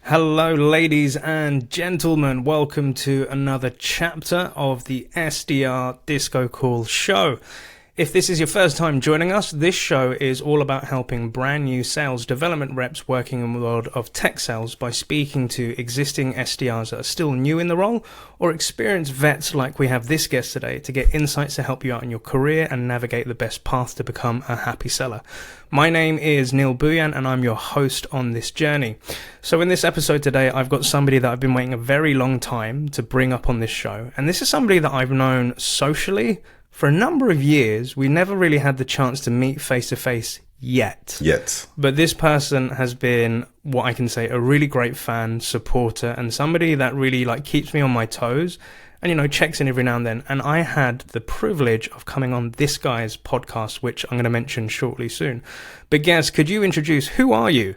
Hello, ladies and gentlemen. Welcome to another chapter of the SDR DiscoCall show. If this is your first time joining us, this show is all about helping brand new sales development reps working in the world of tech sales by speaking to existing SDRs that are still new in the role or experienced vets like we have this guest today to get insights to help you out in your career and navigate the best path to become a happy seller. My name is Neil Buyan and I'm your host on this journey. So in this episode today, I've got somebody that I've been waiting a very long time to bring up on this show. And this is somebody that I've known socially for a number of years. We never really had the chance to meet face to face yet. But this person has been what I can say a really great fan, supporter, and somebody that really keeps me on my toes and, checks in every now and then. And I had the privilege of coming on this guy's podcast, which I'm going to mention shortly soon. But guys, could you introduce, who are you?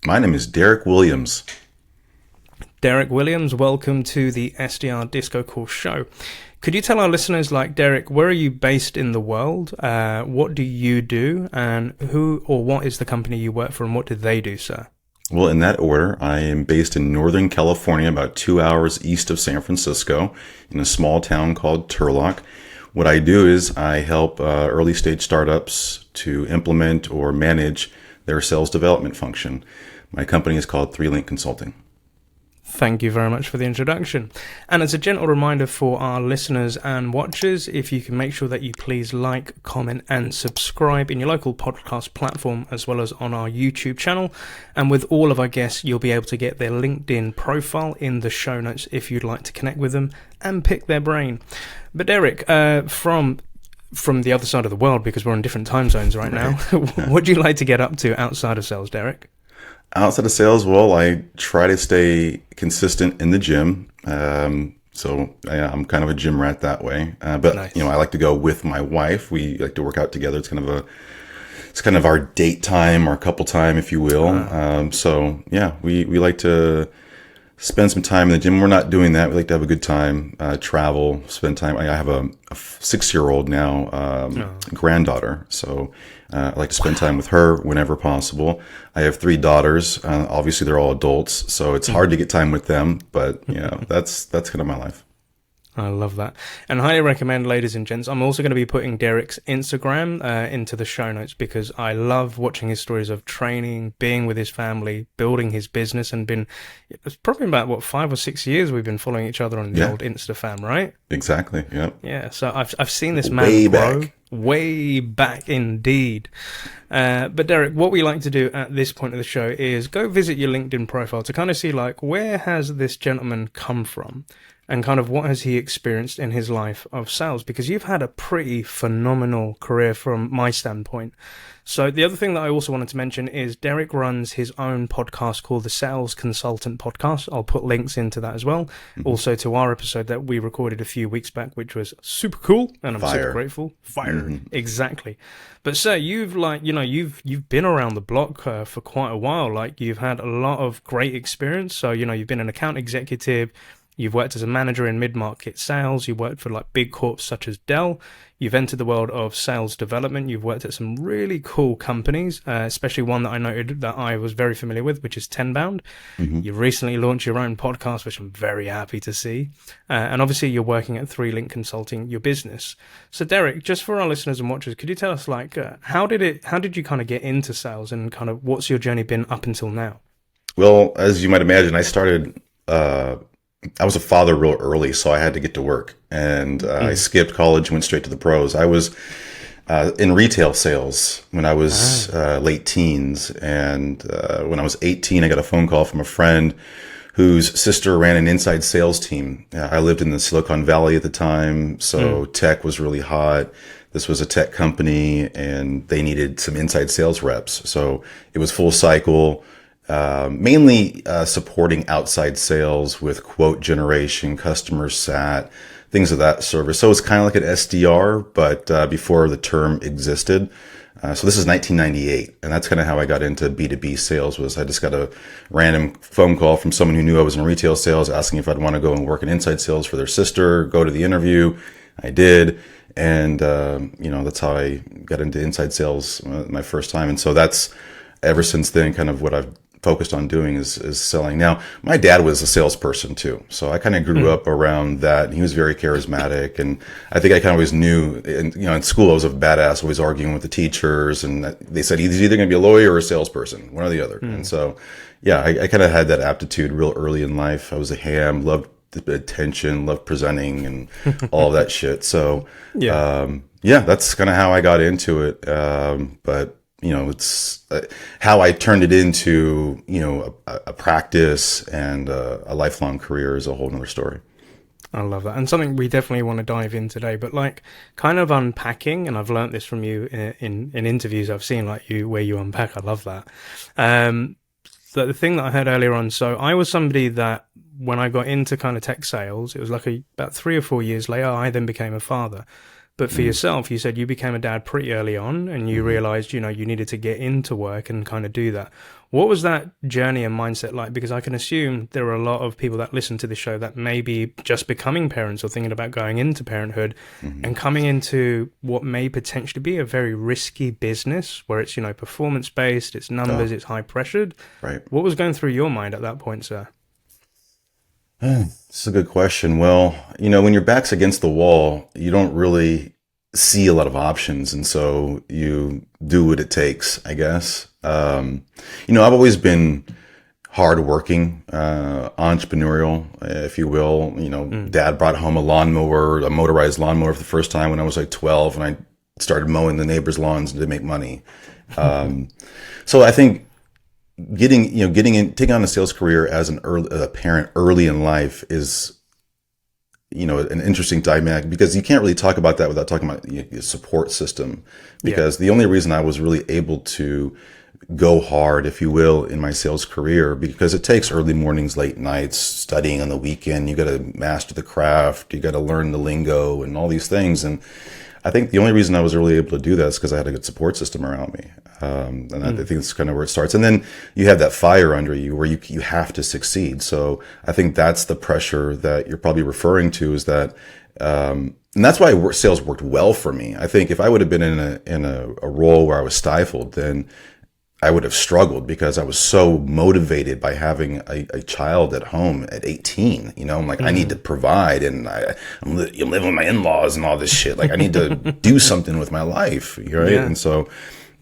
My name is Derrick Williams. Derrick Williams, welcome to the SDR DiscoCall show. Could you tell our listeners, Derrick, where are you based in the world? What do you do? And who or what is the company you work for and what do they do, sir? Well, in that order, I am based in Northern California, about 2 hours east of San Francisco, in a small town called Turlock. What I do is I help early stage startups to implement or manage their sales development function. My company is called 3Link Consulting. Thank you very much for the introduction. And as a gentle reminder for our listeners and watchers, if you can make sure that you please like, comment, and subscribe in your local podcast platform, as well as on our YouTube channel. And with all of our guests, you'll be able to get their LinkedIn profile in the show notes if you'd like to connect with them and pick their brain. But Derrick, from the other side of the world, because we're on different time zones right now, what do you like to get up to outside of sales, Derrick? Outside of sales, well, I try to stay consistent in the gym. So I'm kind of a gym rat that way. But nice. I like to go with my wife. We like to work out together. It's kind of our date time or couple time, if you will. So yeah, we like to spend some time in the gym. We're not doing that. We like to have a good time, travel, spend time. I have a 6-year-old now, granddaughter. So I like to spend time with her whenever possible. I have 3 daughters. Obviously, they're all adults, so it's hard to get time with them. But that's kind of my life. I love that. And highly recommend, ladies and gents. I'm also going to be putting Derrick's Instagram into the show notes because I love watching his stories of training, being with his family, building his business, and it's probably about 5 or 6 years we've been following each other on the old InstaFam, right? Exactly. Yep. Yeah. So I've seen this man grow way back indeed. But Derrick, what we like to do at this point of the show is go visit your LinkedIn profile to kind of see where has this gentleman come from? And kind of what has he experienced in his life of sales? Because you've had a pretty phenomenal career from my standpoint. So the other thing that I also wanted to mention is Derrick runs his own podcast called the Sales Consultant Podcast. I'll put links into that as well. Mm-hmm. Also to our episode that we recorded a few weeks back, which was super cool. And I'm super grateful. Exactly. But sir, you've you've been around the block for quite a while. You've had a lot of great experience. So, you've been an account executive. You've worked as a manager in mid-market sales. You worked for big corps such as Dell. You've entered the world of sales development. You've worked at some really cool companies, especially one that I noted that I was very familiar with, which is Ten Bound. Mm-hmm. You've recently launched your own podcast, which I'm very happy to see. And obviously you're working at 3Link Consulting, your business. So Derrick, just for our listeners and watchers, could you tell us how did you kind of get into sales and kind of what's your journey been up until now? Well, as you might imagine, I was a father real early, so I had to get to work. And I skipped college, went straight to the pros. I was in retail sales when I was late teens. And when I was 18, I got a phone call from a friend whose sister ran an inside sales team. I lived in the Silicon Valley at the time, so tech was really hot. This was a tech company, and they needed some inside sales reps. So it was full cycle. mainly supporting outside sales with quote generation, customer sat, things of that sort. So it's kind of like an SDR, but before the term existed. So this is 1998, and that's kind of how I got into B2B sales. Was I just got a random phone call from someone who knew I was in retail sales, asking if I'd want to go and work in inside sales for their sister, go to the interview. I did. And, that's how I got into inside sales my first time. And so that's ever since then kind of what I've focused on doing is selling. Now, my dad was a salesperson too. So I kind of grew up around that. And he was very charismatic. And I think I kind of always knew, in school, I was a badass, always arguing with the teachers. And they said, he's either going to be a lawyer or a salesperson, one or the other. And so, yeah, I kind of had that aptitude real early in life. I was a ham, loved the attention, loved presenting and all that shit. So, that's kind of how I got into it. But it's how I turned it into, a practice and a lifelong career is a whole nother story. I love that. And something we definitely want to dive in today, but like kind of unpacking, and I've learned this from you in interviews I've seen, like where you unpack. I love that. So the thing that I heard earlier on, so I was somebody that when I got into kind of tech sales, it was like about 3 or 4 years later, I then became a father. But for yourself, you said you became a dad pretty early on and you realized, you needed to get into work and kind of do that. What was that journey and mindset like? Because I can assume there are a lot of people that listen to this show that may be just becoming parents or thinking about going into parenthood and coming into what may potentially be a very risky business where it's, performance-based, it's numbers, it's high-pressured. Right. What was going through your mind at that point, sir? It's a good question. Well, when your back's against the wall, you don't really see a lot of options. And so you do what it takes, I guess. I've always been hardworking, entrepreneurial, if you will. Dad brought home a lawnmower, a motorized lawnmower for the first time when I was like 12, and I started mowing the neighbors' lawns to make money. So I think taking on a sales career as a parent early in life is, an interesting dynamic because you can't really talk about that without talking about your support system. Because the only reason I was really able to go hard, if you will, in my sales career, because it takes early mornings, late nights, studying on the weekend. You got to master the craft. You got to learn the lingo and all these things. And I think the only reason I was really able to do that is because I had a good support system around me. And I think that's kind of where it starts. And then you have that fire under you where you have to succeed. So I think that's the pressure that you're probably referring to is that, and that's why sales worked well for me. I think if I would have been in a role where I was stifled, then I would have struggled because I was so motivated by having a child at home at 18. I'm like, I need to provide, and I'm living with my in-laws and all this shit. Like, I need to do something with my life, right? Yeah. And so,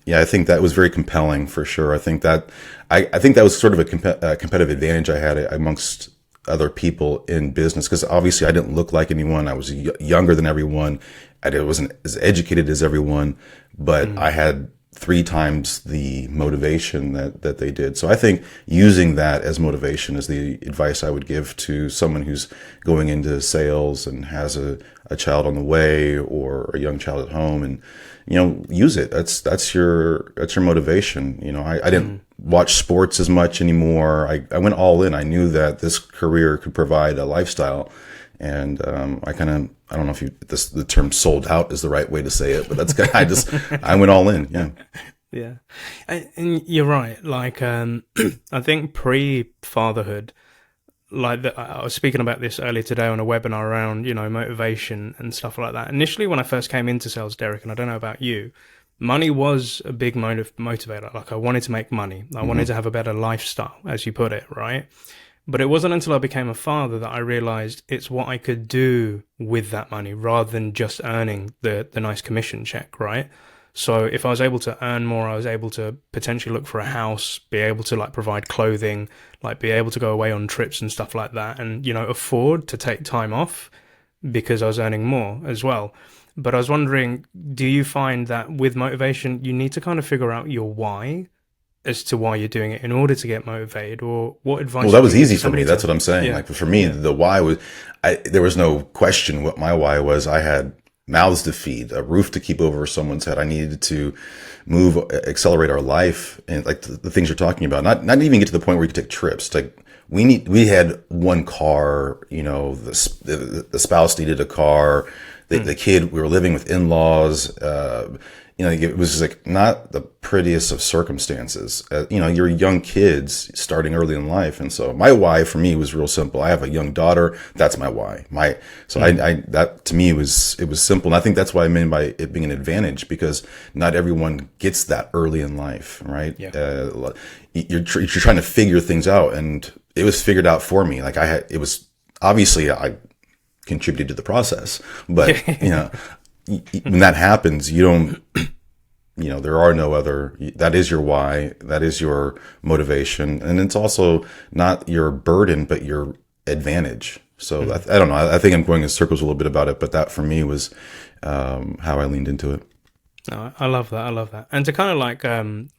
I think that was very compelling for sure. I think that was sort of a competitive advantage I had amongst other people in business because obviously I didn't look like anyone. I was younger than everyone. I wasn't as educated as everyone, but I had 3 times the motivation that they did. So I think using that as motivation is the advice I would give to someone who's going into sales and has a child on the way or a young child at home, and use it. That's your motivation. I didn't watch sports as much anymore. I went all in. I knew that this career could provide a lifestyle. And I don't know if the term "sold out" is the right way to say it, but that's I went all in. Yeah, and you're right. Like I think pre-fatherhood, I was speaking about this earlier today on a webinar around motivation and stuff like that. Initially, when I first came into sales, Derrick, and I don't know about you, money was a big motivator. Like I wanted to make money. I wanted to have a better lifestyle, as you put it, right? But it wasn't until I became a father that I realized it's what I could do with that money rather than just earning the nice commission check, right? So if I was able to earn more, I was able to potentially look for a house, be able to provide clothing, be able to go away on trips and stuff like that, and afford to take time off because I was earning more as well. But I was wondering, do you find that with motivation, you need to kind of figure out your why as to why you're doing it in order to get motivated, or what advice? Well, that was easy for me. That's what I'm saying. Yeah. Like for me, the why was, there was no question what my why was. I had mouths to feed, a roof to keep over someone's head. I needed to accelerate our life, and like the things you're talking about. Not even get to the point where you could take trips. Like we had one car. You know, the spouse needed a car. The kid, we were living with in-laws. You know, it was like not the prettiest of circumstances. You know, you're young kids starting early in life. And so my why for me was real simple. I have a young daughter. That's my why. That to me it was simple. And I think that's what I mean by it being an advantage, because not everyone gets that early in life, right? Yeah. You're trying to figure things out, and it was figured out for me. Like it was obviously I contributed to the process, but you know, when that happens, you don't, you know, there are no other, that is your why, that is your motivation. And it's also not your burden, but your advantage. So I don't know. I think I'm going in circles a little bit about it, but that for me was how I leaned into it. No, I love that. I love that. And to kind of like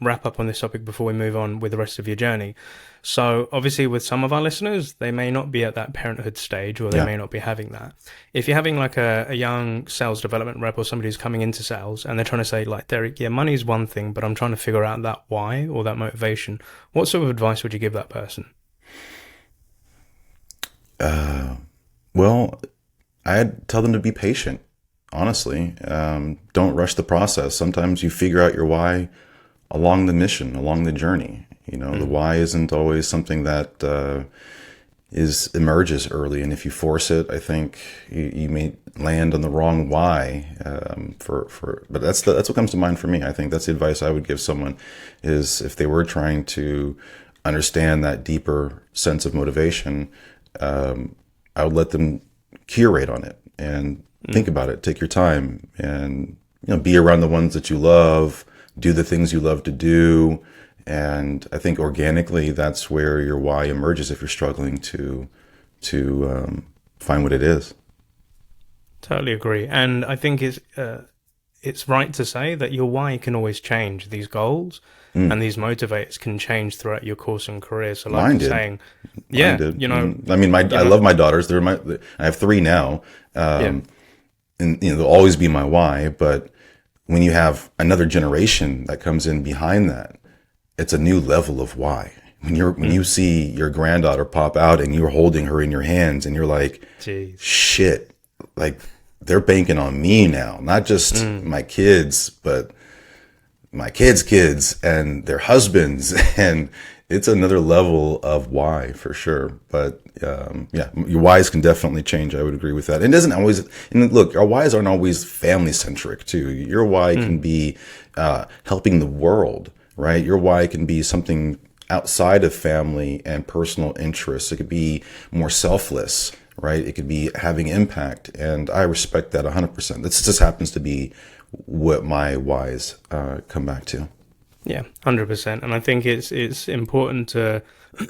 wrap up on this topic before we move on with the rest of your journey. So obviously with some of our listeners, they may not be at that parenthood stage, or they may not be having that. If you're having like a young sales development rep or somebody who's coming into sales and they're trying to say like, Derrick, yeah, money is one thing, but I'm trying to figure out that why or that motivation. What sort of advice would you give that person? Well, I'd tell them to be patient. Honestly, don't rush the process. Sometimes you figure out your why along the mission, along the journey. You know, the why isn't always something that emerges early, and if you force it, I think you may land on the wrong why. But that's what comes to mind for me. I think that's the advice I would give someone, is if they were trying to understand that deeper sense of motivation, I would let them curate on it and think about it. Take your time, and be around the ones that you love. Do the things you love to do. And I think organically, that's where your why emerges if you're struggling to find what it is. Totally agree. And I think it's right to say that your why can always change. These goals and these motivators can change throughout your course and career. So like you're saying, I mean, I love my daughters. I have 3 now. And they'll always be my why. But when you have another generation that comes in behind that, it's a new level of why. When you see your granddaughter pop out and you're holding her in your hands and you're like, jeez, shit, like they're banking on me now, not just my kids, but my kids and their husbands. And it's another level of why for sure. But your whys can definitely change. I would agree with that. It doesn't always, and look, our whys aren't always family centric too. Your why can be helping the world. Right? Your why can be something outside of family and personal interests. It could be more selfless, right? It could be having impact. And I respect that 100%. This just happens to be what my whys come back to. Yeah, 100%. And I think it's important to,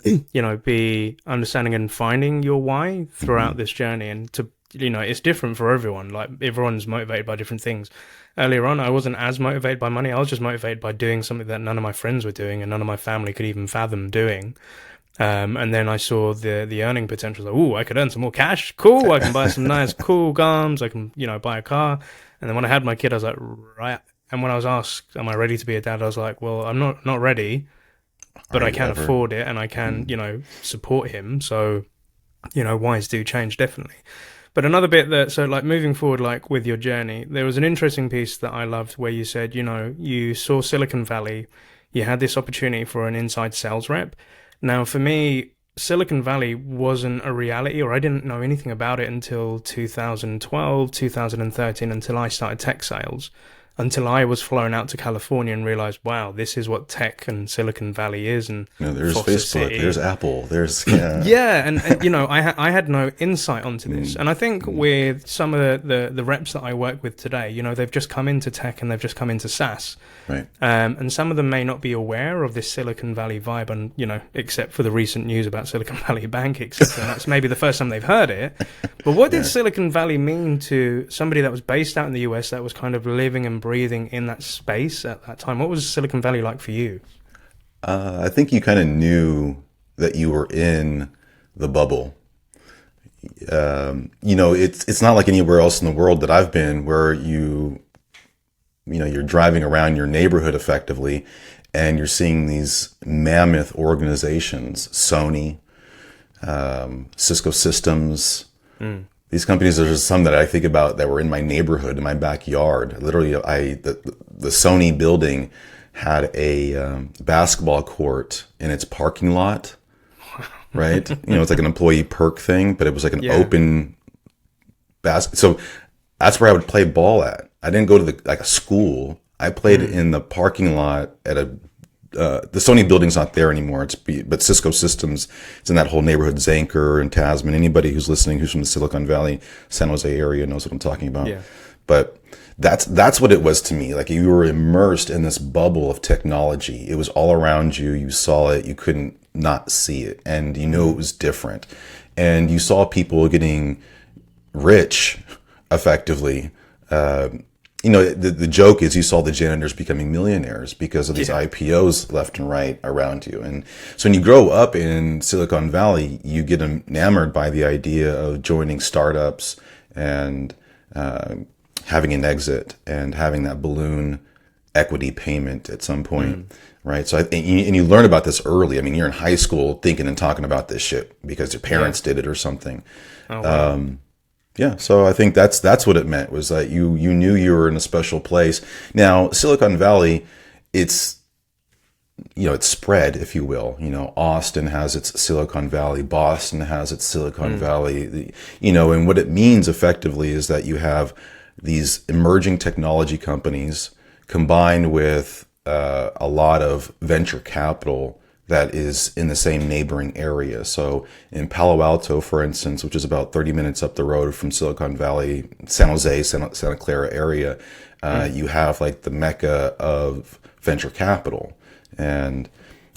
be understanding and finding your why throughout this journey. And to, it's different for everyone. Like everyone's motivated by different things. Earlier on, I wasn't as motivated by money. I was just motivated by doing something that none of my friends were doing and none of my family could even fathom doing. And then I saw the earning potential. Like, ooh, I could earn some more cash. Cool. I can buy some nice, cool gums. I can, buy a car. And then when I had my kid, I was like, right. And when I was asked, am I ready to be a dad? I was like, well, I'm not ready, but I can afford it and I can, support him. So, whys do change, definitely. But another bit so like moving forward, like with your journey, there was an interesting piece that I loved where you said, you saw Silicon Valley, you had this opportunity for an inside sales rep. Now, for me, Silicon Valley wasn't a reality, or I didn't know anything about it until 2012, 2013, until I started tech sales. Until I was flown out to California and realized, wow, this is what tech and Silicon Valley is. And there's Foster Facebook, City. There's Apple, there's and I had no insight onto this. And I think with some of the reps that I work with today, they've just come into tech and they've just come into SaaS, right? And some of them may not be aware of this Silicon Valley vibe, and except for the recent news about Silicon Valley Bank, etc. That's maybe the first time they've heard it. But what did Silicon Valley mean to somebody that was based out in the US, that was kind of living and breathing in that space at that time? What was Silicon Valley like for you? I think you kind of knew that you were in the bubble. it's not like anywhere else in the world that I've been where you're driving around your neighborhood effectively and you're seeing these mammoth organizations, Sony, Cisco Systems. These companies, there's some that I think about that were in my neighborhood, in my backyard. Literally, the Sony building had a basketball court in its parking lot, right? It's like an employee perk thing, but it was like an open basket. So that's where I would play ball at. I didn't go to a school. I played in the parking lot at the Sony building's not there anymore. But Cisco Systems, it's in that whole neighborhood, Zanker and Tasman. Anybody who's listening, who's from the Silicon Valley, San Jose area knows what I'm talking about. Yeah. But that's what it was to me. Like you were immersed in this bubble of technology. It was all around you. You saw it. You couldn't not see it. And you knew it was different. And you saw people getting rich effectively. The joke is you saw the janitors becoming millionaires because of these IPOs left and right around you. And so when you grow up in Silicon Valley, you get enamored by the idea of joining startups and having an exit and having that balloon equity payment at some point, right? So and you learn about this early. I mean, you're in high school thinking and talking about this shit because your parents did it or something. Oh, wow. So I think that's what it meant, was that you knew you were in a special place. Now, Silicon Valley, it's spread, if you will. Austin has its Silicon Valley, Boston has its Silicon Valley, and what it means effectively is that you have these emerging technology companies combined with a lot of venture capital that is in the same neighboring area. So in Palo Alto, for instance, which is about 30 minutes up the road from Silicon Valley, San Jose, Santa Clara area, you have like the mecca of venture capital. And,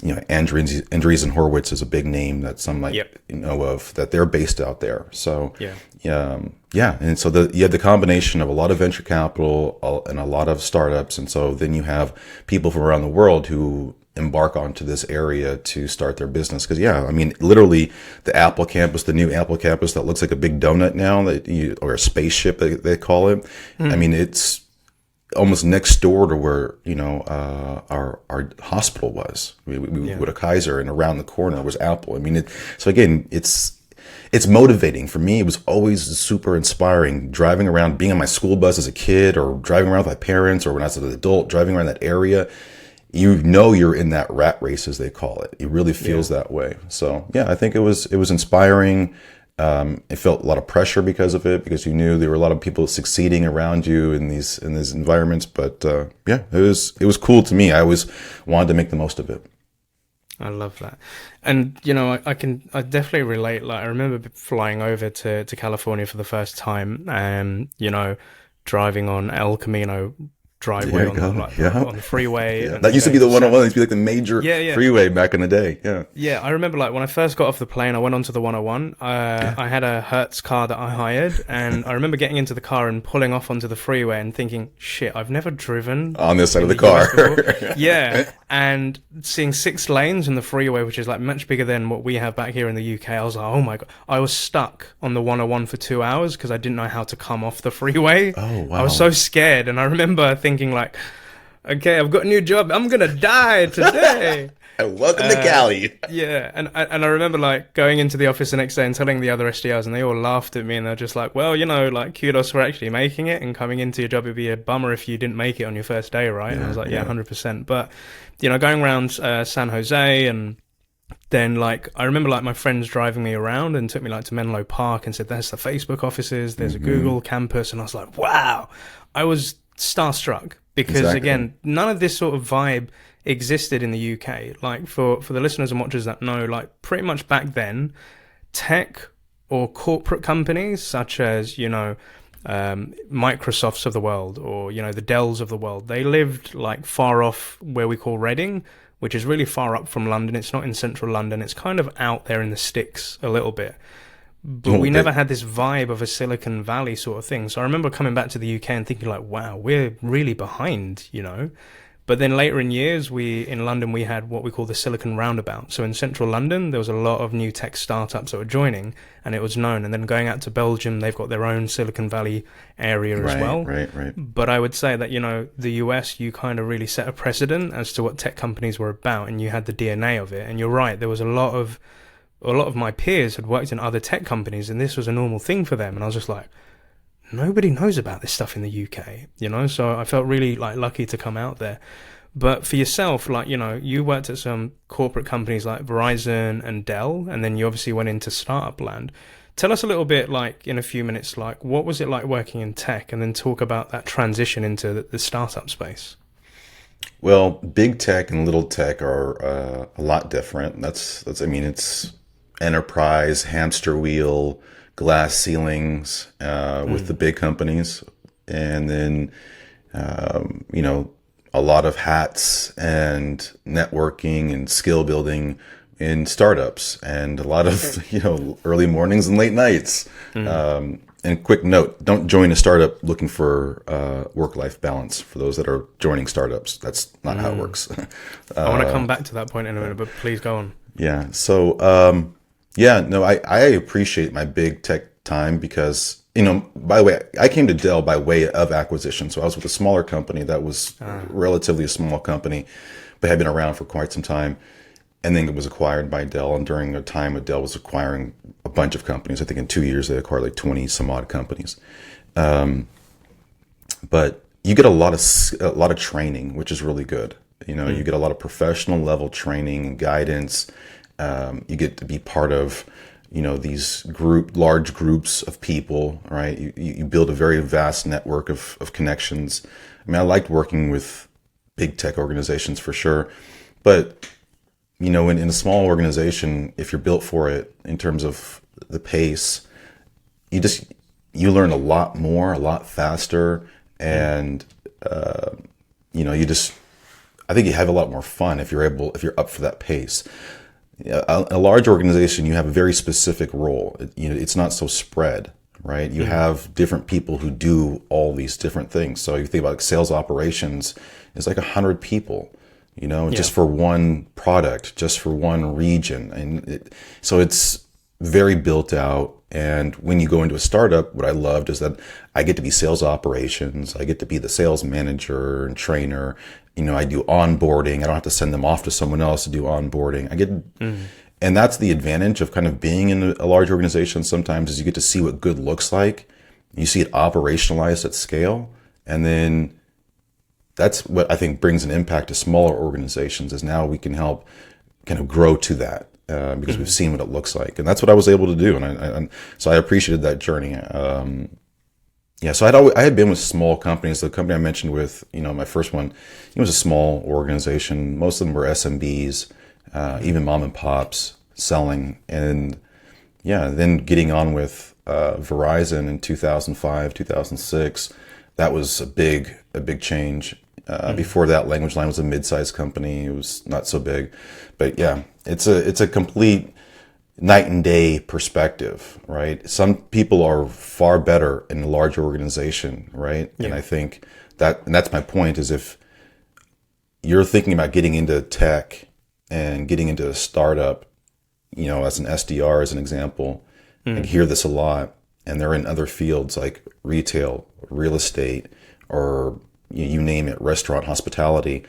Andreessen Horowitz is a big name that some might know of, that they're based out there. So, and so you have the combination of a lot of venture capital and a lot of startups. And so then you have people from around the world who embark onto this area to start their business. Because literally the Apple campus, the new Apple campus that looks like a big donut now, or a spaceship they call it. It's almost next door to where our hospital was. We with a Kaiser, and around the corner was Apple. So again, it's motivating for me. It was always super inspiring driving around, being on my school bus as a kid, or driving around with my parents, or when I was an adult driving around that area. You're in that rat race, as they call it. It really feels that way. So I think it was inspiring. It felt a lot of pressure because of it, because you knew there were a lot of people succeeding around you in these environments. But it was cool to me. I always wanted to make the most of it. I love that. And I definitely relate. Like, I remember flying over to California for the first time, and driving on El Camino driveway on the freeway. Yeah. That used to be the 101. It used to be like the major freeway back in the day. Yeah, I remember when I first got off the plane, I went onto the 101. I had a Hertz car that I hired, and I remember getting into the car and pulling off onto the freeway and thinking, shit, I've never driven on this side of the car. And seeing 6 lanes in the freeway, which is like much bigger than what we have back here in the UK. I was like, oh my God. I was stuck on the 101 for 2 hours because I didn't know how to come off the freeway. Oh, wow. I was so scared. And I remember thinking like, okay, I've got a new job. I'm going to die today. Welcome to Cali. And I remember going into the office the next day and telling the other SDRs, and they all laughed at me, and they're just like, well, kudos for actually making it, and coming into your job, it'd be a bummer if you didn't make it on your first day, right? And I was like, 100%. But, going around San Jose, and then I remember my friends driving me around and took me to Menlo Park and said, there's the Facebook offices, there's a Google campus. And I was like, wow, I was starstruck because again, none of this sort of vibe existed in the UK. For the listeners and watchers that know, pretty much back then, tech or corporate companies such as, Microsofts of the world, or, the Dells of the world, they lived far off where we call Reading, which is really far up from London. It's not in central London. It's kind of out there in the sticks a little bit. But we never had this vibe of a Silicon Valley sort of thing. So I remember coming back to the UK and thinking wow, we're really behind, But then later in years, in London, we had what we call the Silicon Roundabout. So in central London, there was a lot of new tech startups that were joining, and it was known. And then going out to Belgium, they've got their own Silicon Valley area as well. Right. But I would say that, the US, you kind of really set a precedent as to what tech companies were about, and you had the DNA of it. And you're right, there was a lot of my peers had worked in other tech companies, and this was a normal thing for them. And I was just like, nobody knows about this stuff in the UK, so I felt really lucky to come out there. But for yourself, you worked at some corporate companies like Verizon and Dell, and then you obviously went into startup land. Tell us a little bit, in a few minutes, what was it like working in tech, and then talk about that transition into the startup space. Well, big tech and little tech are a lot different. It's enterprise, hamster wheel, glass ceilings with the big companies, and then a lot of hats and networking and skill building in startups, and a lot of early mornings and late nights. And quick note, don't join a startup looking for work-life balance. For those that are joining startups, that's not how it works. I want to come back to that point in a minute, but please go on. Yeah. So I appreciate my big tech time because, by the way, I came to Dell by way of acquisition. So I was with a smaller company that was relatively a small company, but had been around for quite some time. And then it was acquired by Dell. And during the time that Dell was acquiring a bunch of companies, I think in 2 years, they acquired 20 some odd companies. But you get a lot of training, which is really good. You get a lot of professional level training and guidance. You get to be part of, these large groups of people, right? You build a very vast network of connections. I liked working with big tech organizations for sure, but in a small organization, if you're built for it in terms of the pace, you learn a lot more, a lot faster, and I think you have a lot more fun if you're up for that pace. A large organization, you have a very specific role. It's not so spread, right? You have different people who do all these different things. So you think about sales operations, it's 100 people, just for one product, just for one region. And so it's very built out. And when you go into a startup, what I loved is that I get to be sales operations. I get to be the sales manager and trainer. I do onboarding. I don't have to send them off to someone else to do onboarding. And that's the advantage of kind of being in a large organization sometimes, is you get to see what good looks like. You see it operationalized at scale. And then that's what I think brings an impact to smaller organizations, is now we can help kind of grow to that. Because we've seen what it looks like, and that's what I was able to do, and so I appreciated that journey. So I had been with small companies. The company I mentioned with, my first one, it was a small organization. Most of them were SMBs, even mom and pops selling, and then getting on with Verizon in 2005, 2006. That was a big change. Before that, Language Line was a mid-sized company. It was not so big, but it's a complete night and day perspective, right? Some people are far better in a large organization, right? Yeah. And I think that's my point, is if you're thinking about getting into tech and getting into a startup, as an SDR, as an example, and hear this a lot, and they're in other fields like retail, real estate, or you name it, restaurant, hospitality,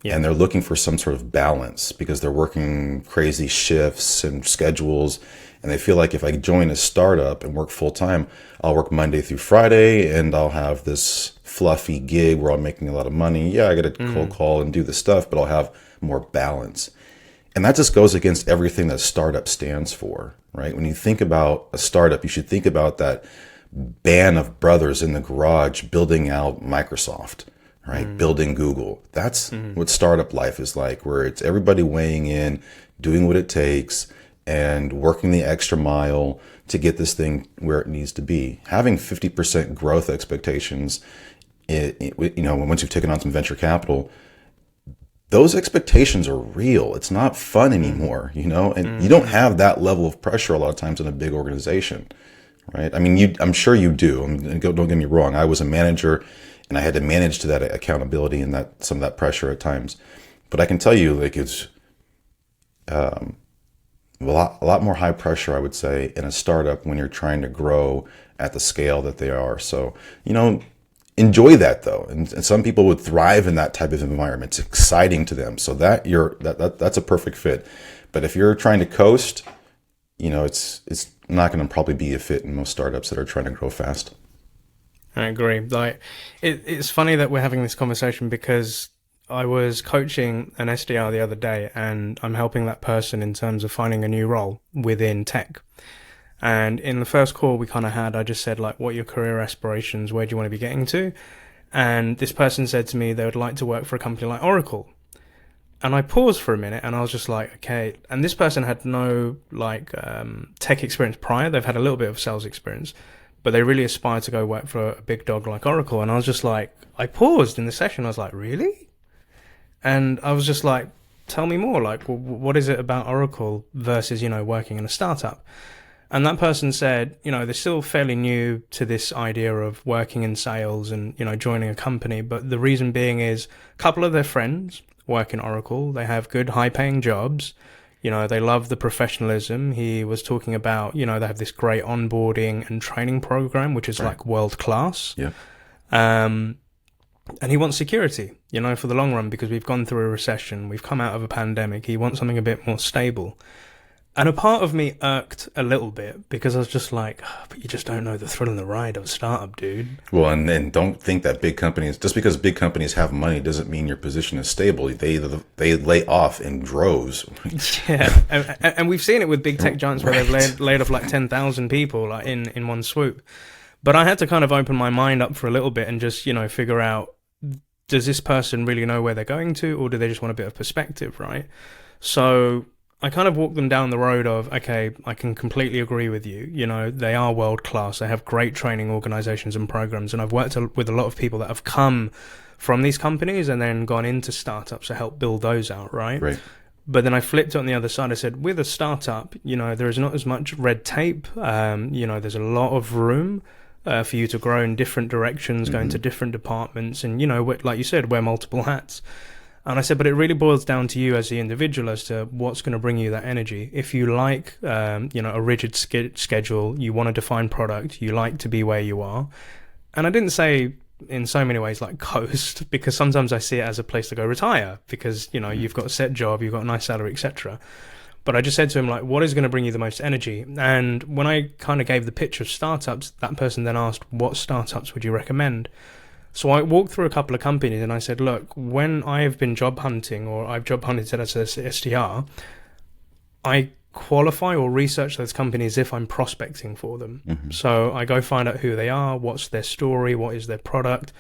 and they're looking for some sort of balance because they're working crazy shifts and schedules, and they feel like if I join a startup and work full time, I'll work Monday through Friday, and I'll have this fluffy gig where I'm making a lot of money. Yeah, I got to cold call and do the stuff, but I'll have more balance. And that just goes against everything that startup stands for, right? When you think about a startup, you should think about that band of brothers in the garage building out Microsoft, right? Building Google. That's what startup life is like, where it's everybody weighing in, doing what it takes, and working the extra mile to get this thing where it needs to be. Having 50% growth expectations, once you've taken on some venture capital, those expectations are real. It's not fun anymore, and you don't have that level of pressure a lot of times in a big organization. Right. I mean, I'm sure you do. Don't get me wrong. I was a manager and I had to manage to that accountability and that some of that pressure at times. But I can tell you, like, it's a lot more high pressure, I would say, in a startup when you're trying to grow at the scale that they are. So, enjoy that though. And some people would thrive in that type of environment. It's exciting to them. So that's a perfect fit. But if you're trying to coast, it's not going to probably be a fit in most startups that are trying to grow fast. I agree. Like, it's funny that we're having this conversation because I was coaching an SDR the other day, and I'm helping that person in terms of finding a new role within tech. And in the first call we kind of had, I just said, like, what are your career aspirations? Where do you want to be getting to? And this person said to me they would like to work for a company like Oracle. And I paused for a minute and I was just like, okay. And this person had no tech experience prior. They've had a little bit of sales experience, but they really aspire to go work for a big dog like Oracle. And I was just like, I paused in the session. I was like, really? And I was just like, tell me more. Like, what is it about Oracle versus, working in a startup? And that person said, they're still fairly new to this idea of working in sales and, joining a company. But the reason being is a couple of their friends work in Oracle. They have good high paying jobs. They love the professionalism. He was talking about, they have this great onboarding and training program, which is like world class. Yeah. And he wants security, for the long run, because we've gone through a recession. We've come out of a pandemic. He wants something a bit more stable. And a part of me irked a little bit because I was just like, but you just don't know the thrill and the ride of a startup, dude. Well, and then don't think that big companies, just because big companies have money doesn't mean your position is stable. They lay off in droves. Yeah. And we've seen it with big tech giants where they've laid off like 10,000 people like in one swoop. But I had to kind of open my mind up for a little bit and just, figure out, does this person really know where they're going to, or do they just want a bit of perspective, right? So I kind of walked them down the road of, okay, I can completely agree with you. They are world class. They have great training organizations and programs. And I've worked with a lot of people that have come from these companies and then gone into startups to help build those out, right? Right. But then I flipped it on the other side. I said, with a startup, there is not as much red tape. There's a lot of room for you to grow in different directions, go into different departments, and, like you said, wear multiple hats. And I said, but it really boils down to you as the individual as to what's going to bring you that energy. If you like, a rigid schedule, you want a defined product, you like to be where you are. And I didn't say in so many ways like coast, because sometimes I see it as a place to go retire because, you've got a set job, you've got a nice salary, etc. But I just said to him, like, what is going to bring you the most energy? And when I kind of gave the pitch of startups, that person then asked, what startups would you recommend? So I walked through a couple of companies and I said, look, when I've been job hunting or I've job hunted as an SDR, I qualify or research those companies if I'm prospecting for them. Mm-hmm. So I go find out who they are, what's their story, what is their product,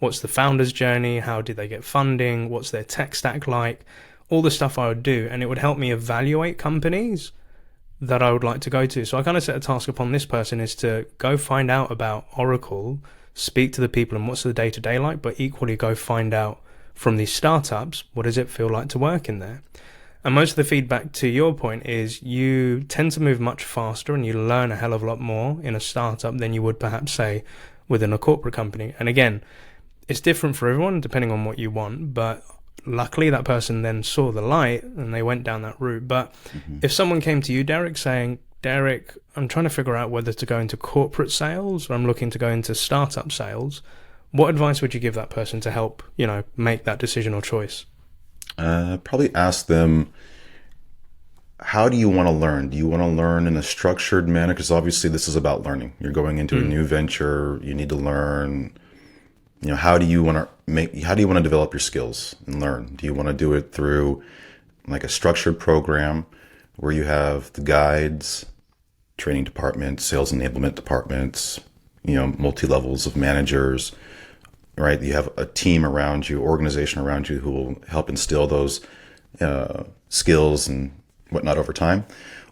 what's the founder's journey, how did they get funding, what's their tech stack like, all the stuff I would do. And it would help me evaluate companies that I would like to go to. So I kind of set a task upon this person is to go find out about Oracle, speak to the people and what's the day-to-day like, but equally go find out from these startups, what does it feel like to work in there? And most of the feedback, to your point, is you tend to move much faster and you learn a hell of a lot more in a startup than you would perhaps say within a corporate company. And again, it's different for everyone depending on what you want, but luckily that person then saw the light and they went down that route. But if someone came to you, Derrick, saying, Derrick, I'm trying to figure out whether to go into corporate sales or I'm looking to go into startup sales, what advice would you give that person to help, make that decision or choice? Probably ask them, how do you want to learn? Do you want to learn in a structured manner? Because obviously this is about learning. You're going into a new venture. You need to learn. How do you want to develop your skills and learn? Do you want to do it through like a structured program where you have the guides, training departments, sales enablement departments, multi-levels of managers, right? You have a team around you, organization around you who will help instill those skills and whatnot over time?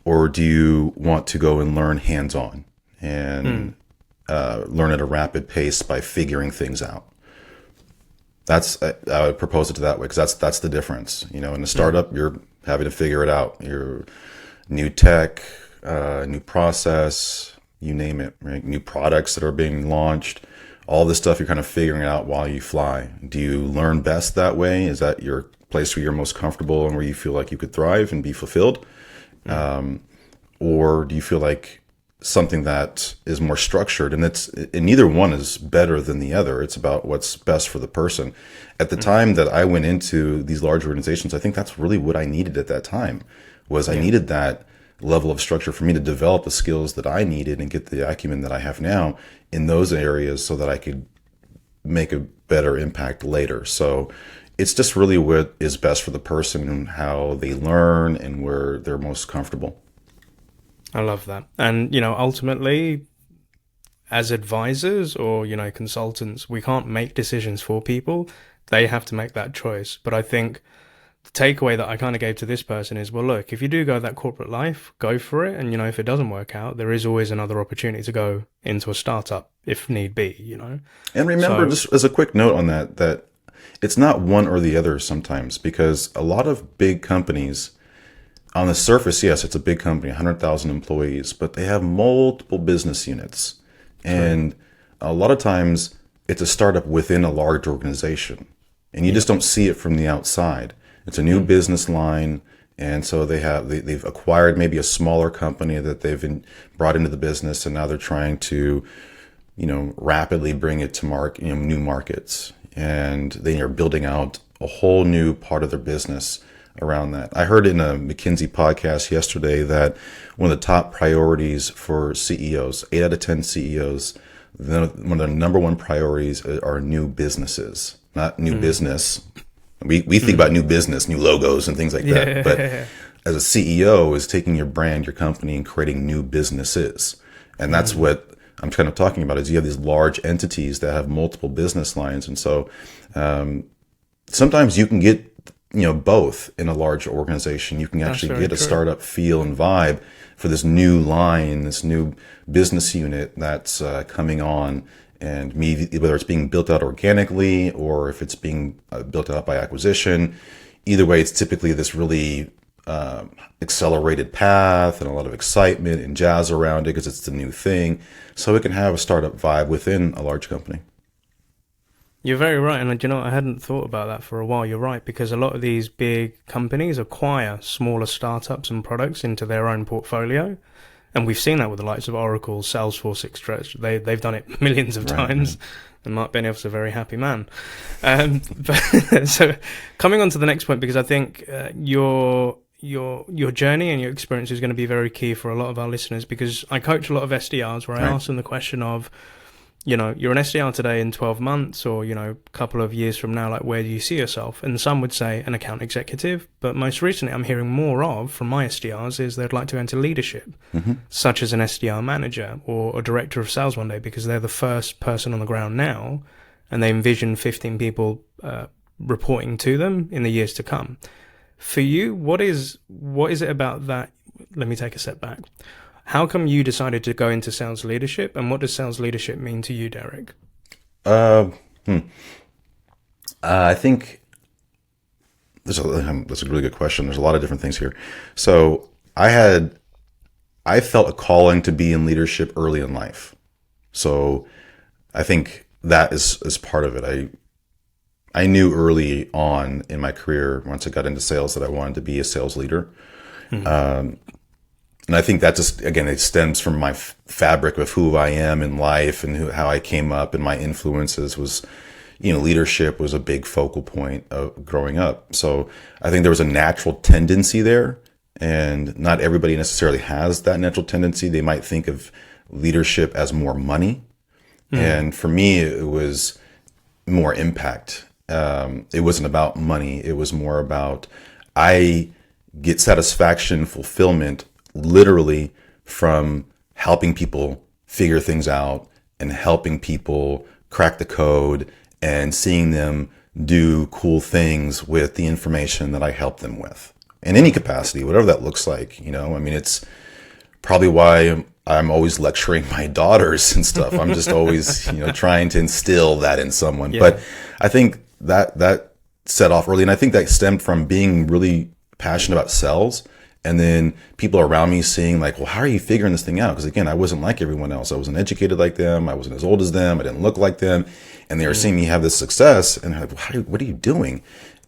Or do you want to go and learn hands-on and learn at a rapid pace by figuring things out? I would propose it to that way, because that's the difference. In a startup, you're having to figure it out. You're new tech, new process, you name it, right? New products that are being launched. all this stuff you're kind of figuring it out while you fly. Do you learn best that way? Is that your place where you're most comfortable and where you feel like you could thrive and be fulfilled? Or do you feel like something that is more structured? And neither one is better than the other. It's about what's best for the person. At the time that I went into these large organizations, I think that's really what I needed at that time. I needed that level of structure for me to develop the skills that I needed and get the acumen that I have now in those areas so that I could make a better impact later. So it's just really what is best for the person and how they learn and where they're most comfortable. I love that. And, ultimately, as advisors or, consultants, we can't make decisions for people. They have to make that choice. But I think the takeaway that I kind of gave to this person is, well, look, if you do go that corporate life, go for it. And, if it doesn't work out, there is always another opportunity to go into a startup if need be, And remember, just as a quick note on that it's not one or the other sometimes, because a lot of big companies, on the surface, yes, it's a big company, 100,000 employees, but they have multiple business units. And a lot of times it's a startup within a large organization, and you just don't see it from the outside. It's a new business line. And so they've acquired maybe a smaller company that they've brought into the business, and now they're trying to, rapidly bring it to new markets. And they are building out a whole new part of their business around that. I heard in a McKinsey podcast yesterday that one of the top priorities for CEOs, 8 out of 10 CEOs, one of their number one priorities are new businesses, not new business. We think about new business, new logos and things like that. But as a CEO is taking your brand, your company, and creating new businesses. And that's what I'm kind of talking about, is you have these large entities that have multiple business lines. And so sometimes you can get both in a large organization. You can actually get a startup feel and vibe for this new line, this new business unit that's coming on, and whether it's being built out organically or if it's being built out by acquisition. Either way, it's typically this really accelerated path and a lot of excitement and jazz around it because it's the new thing. So it can have a startup vibe within a large company. You're very right. And I hadn't thought about that for a while. You're right, because a lot of these big companies acquire smaller startups and products into their own portfolio. And we've seen that with the likes of Oracle, Salesforce, etc. They've done it millions of times. And Mark Benioff's a very happy man. So coming on to the next point, because I think your journey and your experience is going to be very key for a lot of our listeners, because I coach a lot of SDRs where I ask them the question of, you're an SDR today in 12 months or, a couple of years from now, like, where do you see yourself? And some would say an account executive. But most recently, I'm hearing more from my SDRs is they'd like to enter leadership, such as an SDR manager or a director of sales one day, because they're the first person on the ground now, and they envision 15 people reporting to them in the years to come. For you, what is it about that? Let me take a step back. How come you decided to go into sales leadership, and what does sales leadership mean to you, Derrick? I think that's a really good question. There's a lot of different things here. So I felt a calling to be in leadership early in life. So I think that is part of it. I knew early on in my career, once I got into sales, that I wanted to be a sales leader. And I think that just, again, it stems from my fabric of who I am in life and how I came up, and my influences was, leadership was a big focal point of growing up. So I think there was a natural tendency there, and not everybody necessarily has that natural tendency. They might think of leadership as more money. And for me, it was more impact. It wasn't about money. It was more about, I get satisfaction, fulfillment, literally from helping people figure things out and helping people crack the code and seeing them do cool things with the information that I help them with in any capacity, whatever that looks like. It's probably why I'm always lecturing my daughters and stuff. I'm just always, trying to instill that in someone. Yeah. But I think that set off early. And I think that stemmed from being really passionate about sales And then people around me seeing like, well, how are you figuring this thing out? Because again, I wasn't like everyone else. I wasn't educated like them. I wasn't as old as them. I didn't look like them. And they were seeing me have this success and like, what are you doing?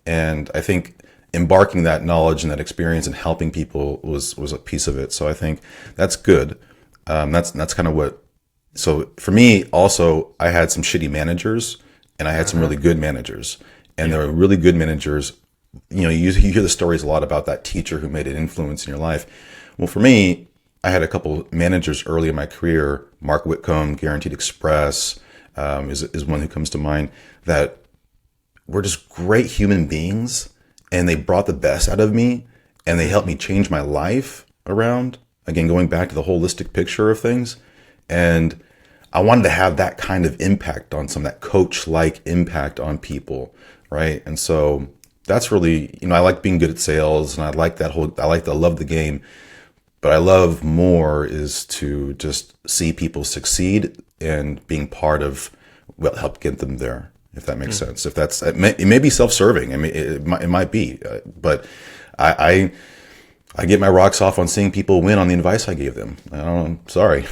And I think embarking that knowledge and that experience and helping people was a piece of it. So I think that's good. That's kind of what, so for me also, I had some shitty managers and I had some really good managers, and there were really good managers. You know, you hear the stories a lot about that teacher who made an influence in your life. Well, for me, I had a couple managers early in my career. Mark Whitcomb, Guaranteed Express, is one who comes to mind, that were just great human beings, and they brought the best out of me, and they helped me change my life around. Again, going back to the holistic picture of things. And I wanted to have that kind of impact on that coach-like impact on people, right? And so that's really, I like being good at sales, and I love the game, but I love more is to just see people succeed and being part of what helped get them there, if that makes sense. If that's, it may be self-serving. I mean, it might be, but I get my rocks off on seeing people win on the advice I gave them. I'm sorry.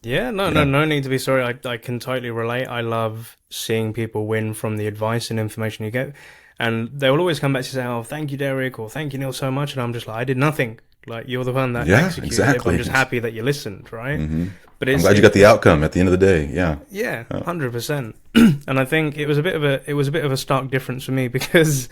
No need to be sorry. I can totally relate. I love seeing people win from the advice and information you get. And they will always come back to say, oh, thank you, Derrick, or thank you, Neil, so much. And I'm just like, I did nothing. Like, you're the one that executed exactly. it. I'm just happy that you listened, right? Mm-hmm. But I'm glad you got the outcome at the end of the day. Yeah. Yeah, 100%. And I think it was a bit of a stark difference for me because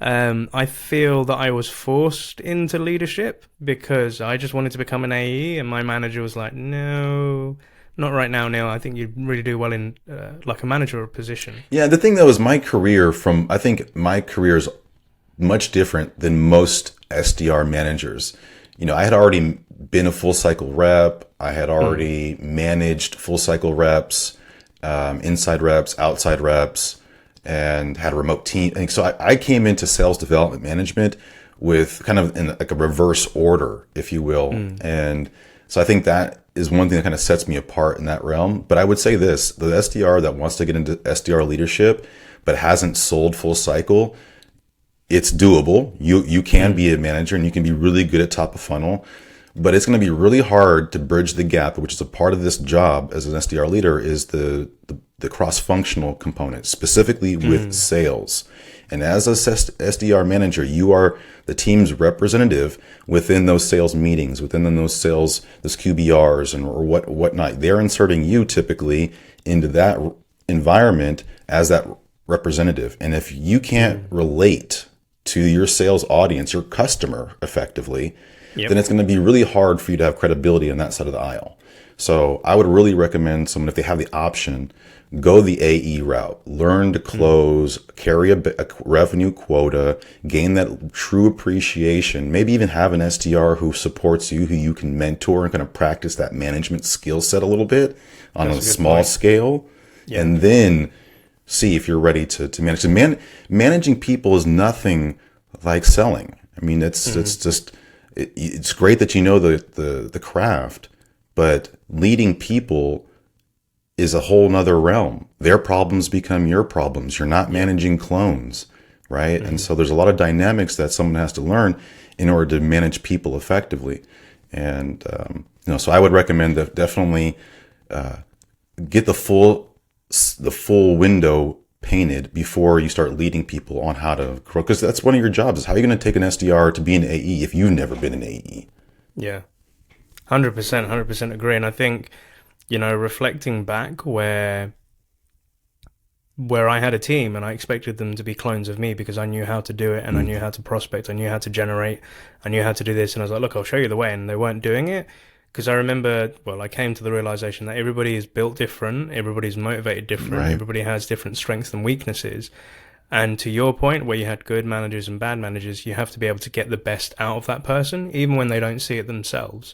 I feel that I was forced into leadership because I just wanted to become an AE, and my manager was like, no, not right now, Neil. I think you'd really do well in like a manager position. Yeah, the thing though is I think my career is much different than most SDR managers. I had already been a full cycle rep. I had already managed full cycle reps, inside reps, outside reps, and had a remote team. And so I came into sales development management with kind of in like a reverse order, if you will. And so I think that is one thing that kind of sets me apart in that realm. But I would say this, the SDR that wants to get into SDR leadership, but hasn't sold full cycle, it's doable. You can be a manager and you can be really good at top of funnel, but it's going to be really hard to bridge the gap, which is a part of this job as an SDR leader, is the cross-functional component, specifically with sales. And as a SDR manager, you are the team's representative within those sales meetings, within those QBRs or whatnot. They're inserting you typically into that environment as that representative. And if you can't relate to your sales audience, your customer effectively, then it's going to be really hard for you to have credibility on that side of the aisle. So I would really recommend someone, if they have the option, go the AE route, learn to close, carry a revenue quota, gain that true appreciation, maybe even have an SDR who supports you, who you can mentor and kind of practice that management skill set a little bit on a small scale. And then see if you're ready to manage. Managing people is nothing like selling. I mean, it's just, it's great that you know the craft, but leading people is a whole nother realm. Their problems become your problems. You're not managing clones, right? And so there's a lot of dynamics that someone has to learn in order to manage people effectively. And, so I would recommend that definitely get the full window painted before you start leading people on how to grow. Because that's one of your jobs, is how are you going to take an SDR to be an AE if you've never been an AE? Yeah, 100% agree. And I think, reflecting back where I had a team and I expected them to be clones of me because I knew how to do it and I knew how to prospect, I knew how to generate, I knew how to do this. And I was like, look, I'll show you the way. And they weren't doing it. Because I remember, I came to the realization that everybody is built different, everybody's motivated different, everybody has different strengths and weaknesses. And to your point, where you had good managers and bad managers, you have to be able to get the best out of that person, even when they don't see it themselves,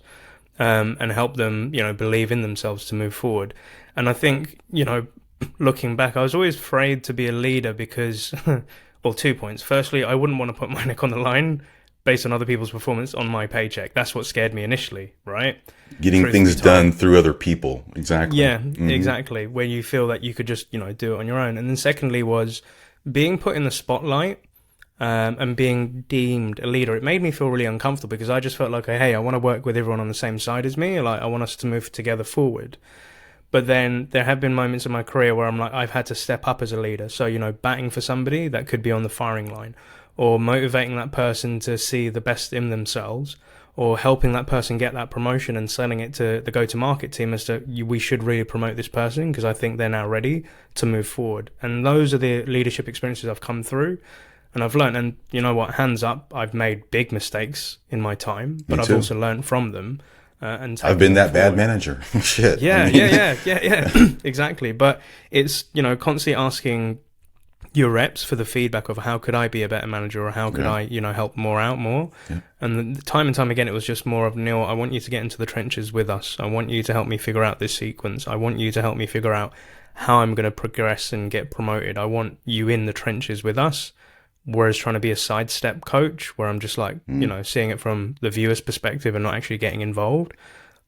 and help them, believe in themselves to move forward. And I think, looking back, I was always afraid to be a leader because, 2 points. Firstly, I wouldn't want to put my neck on the line based on other people's performance on my paycheck. That's what scared me initially, right? Getting things done through other people. Exactly. Yeah, exactly. Where you feel that you could just, do it on your own. And then secondly was being put in the spotlight and being deemed a leader, it made me feel really uncomfortable because I just felt like, hey, I want to work with everyone on the same side as me. Like, I want us to move together forward. But then there have been moments in my career where I'm like, I've had to step up as a leader. So, batting for somebody that could be on the firing line, or motivating that person to see the best in themselves, or helping that person get that promotion and selling it to the go-to-market team as to, we should really promote this person because I think they're now ready to move forward. And those are the leadership experiences I've come through and I've learned. And you know what, hands up, I've made big mistakes in my time, but I've also learned from them. And I've been that bad manager. Shit. Yeah. Exactly. But it's, constantly asking your reps for the feedback of how could I be a better manager, or how could I, help more. Yeah. And time again, it was just more of, Neil, I want you to get into the trenches with us. I want you to help me figure out this sequence. I want you to help me figure out how I'm going to progress and get promoted. I want you in the trenches with us. Whereas trying to be a sidestep coach where I'm just like, seeing it from the viewer's perspective and not actually getting involved,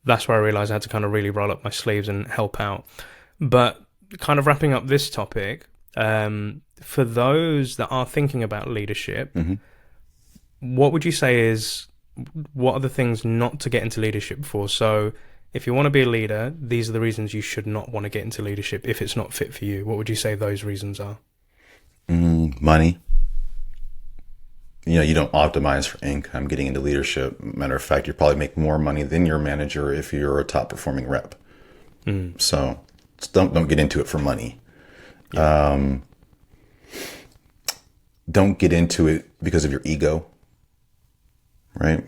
that's where I realized I had to kind of really roll up my sleeves and help out. But kind of wrapping up this topic, for those that are thinking about leadership, what would you say what are the things not to get into leadership for? So if you want to be a leader, these are the reasons you should not want to get into leadership if it's not fit for you. What would you say those reasons are? Money. You don't optimize for income getting into leadership. Matter of fact, you probably make more money than your manager if you're a top performing rep. So don't get into it for money. Yeah. Don't get into it because of your ego, right?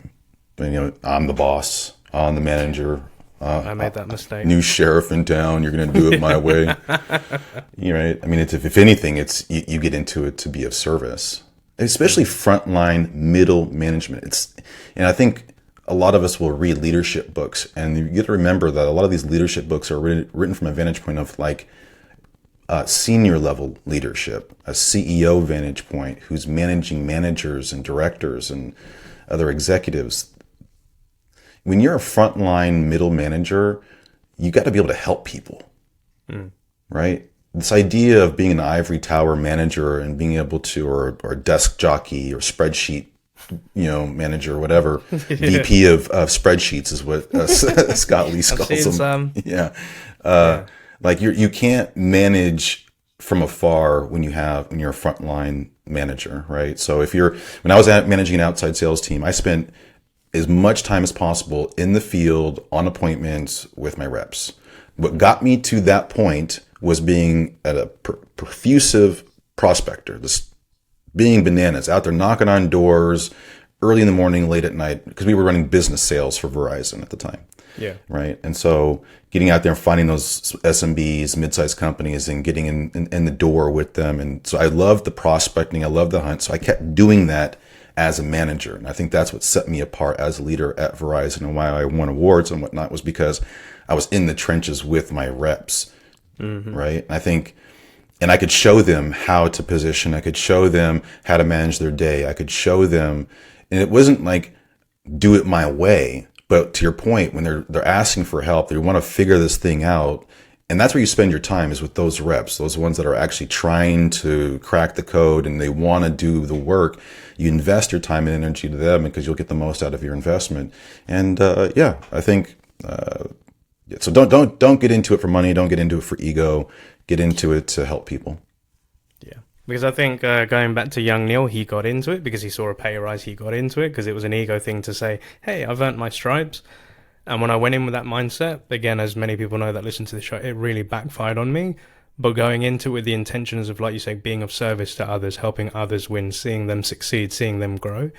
I'm the boss, I'm the manager. I made that mistake. New sheriff in town, you're going to do it my way. You're right. I mean, if anything, it's you get into it to be of service. Especially frontline middle management. And I think a lot of us will read leadership books, and you get to remember that a lot of these leadership books are written from a vantage point of like senior level leadership, a CEO vantage point who's managing managers and directors and other executives. When you're a frontline middle manager, you got to be able to help people, right? This idea of being an ivory tower manager and being able to, or desk jockey or spreadsheet, manager or whatever, VP of spreadsheets is what Scott Lee calls them. Like you can't manage from afar when you're a frontline manager, right? So when I was managing an outside sales team, I spent as much time as possible in the field on appointments with my reps. What got me to that point was being a perfusive prospector, just being bananas, out there knocking on doors early in the morning, late at night, because we were running business sales for Verizon at the time. Yeah. Right. And so getting out there and finding those SMBs, mid-sized companies, and getting in the door with them. And so I loved the prospecting. I loved the hunt. So I kept doing that as a manager. And I think that's what set me apart as a leader at Verizon, and why I won awards and whatnot was because I was in the trenches with my reps. Right. And I think, and I could show them how to position. I could show them how to manage their day. I could show them, and it wasn't like do it my way, but to your point, when they're asking for help, they want to figure this thing out. And that's where you spend your time, is with those reps, those ones that are actually trying to crack the code and they want to do the work. You invest your time and energy to them because you'll get the most out of your investment. And I think, so don't get into it for money. Don't get into it for ego. Get into it to help people. Yeah, because I think going back to young Neil, he got into it because he saw a pay rise. He got into it because it was an ego thing to say, hey, I've earned my stripes. And when I went in with that mindset, again, as many people know that listen to the show, it really backfired on me. But going into it with the intentions of, like you say, being of service to others, helping others win, seeing them succeed, seeing them grow,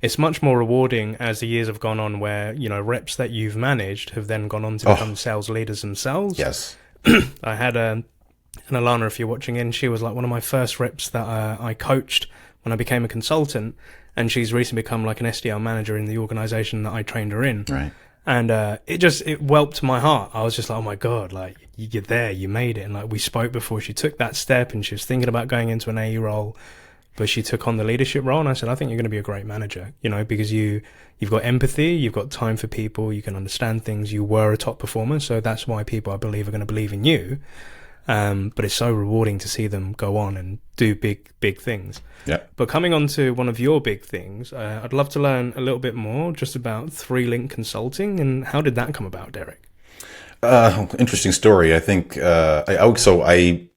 it's much more rewarding as the years have gone on, where, reps that you've managed have then gone on to become sales leaders themselves. Yes. I had and Alana, if you're watching in, she was like one of my first reps that I coached when I became a consultant. And she's recently become like an SDR manager in the organization that I trained her in. Right. And it whelped my heart. I was just like, oh my God, like you're there, you made it. And like we spoke before she took that step, and she was thinking about going into an AE role, but she took on the leadership role. And I said, I think you're going to be a great manager, because you've got empathy, you've got time for people, you can understand things, you were a top performer. So that's why people, I believe, are going to believe in you. But it's so rewarding to see them go on and do big things. Yeah. But coming on to one of your big things, I'd love to learn a little bit more just about 3Link Consulting, and how did that come about, Derrick? Interesting story. I think, I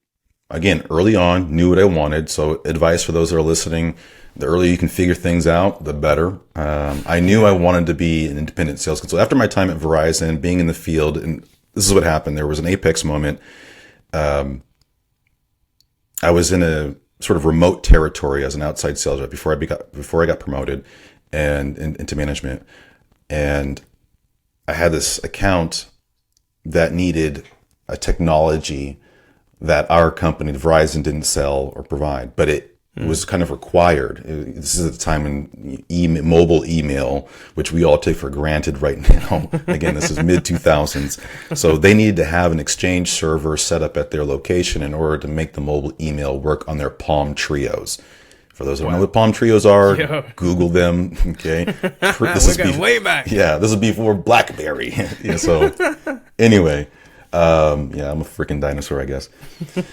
again, early on knew what I wanted. So advice for those that are listening, the earlier you can figure things out, the better. I knew I wanted to be an independent sales consultant. After my time at Verizon, being in the field, and this is what happened. There was an apex moment. I was in a sort of remote territory as an outside sales rep before I got promoted and into management. And I had this account that needed a technology that our company, Verizon, didn't sell or provide, but it was kind of required. This is at the time when mobile email, which we all take for granted right now. Again, this is mid 2000s. So they needed to have an Exchange server set up at their location in order to make the mobile email work on their Palm Trios. For those who don't know what Palm Trios are, Google them. Okay, We're going way back. Yeah, this is before BlackBerry. So anyway. I'm a freaking dinosaur, I guess.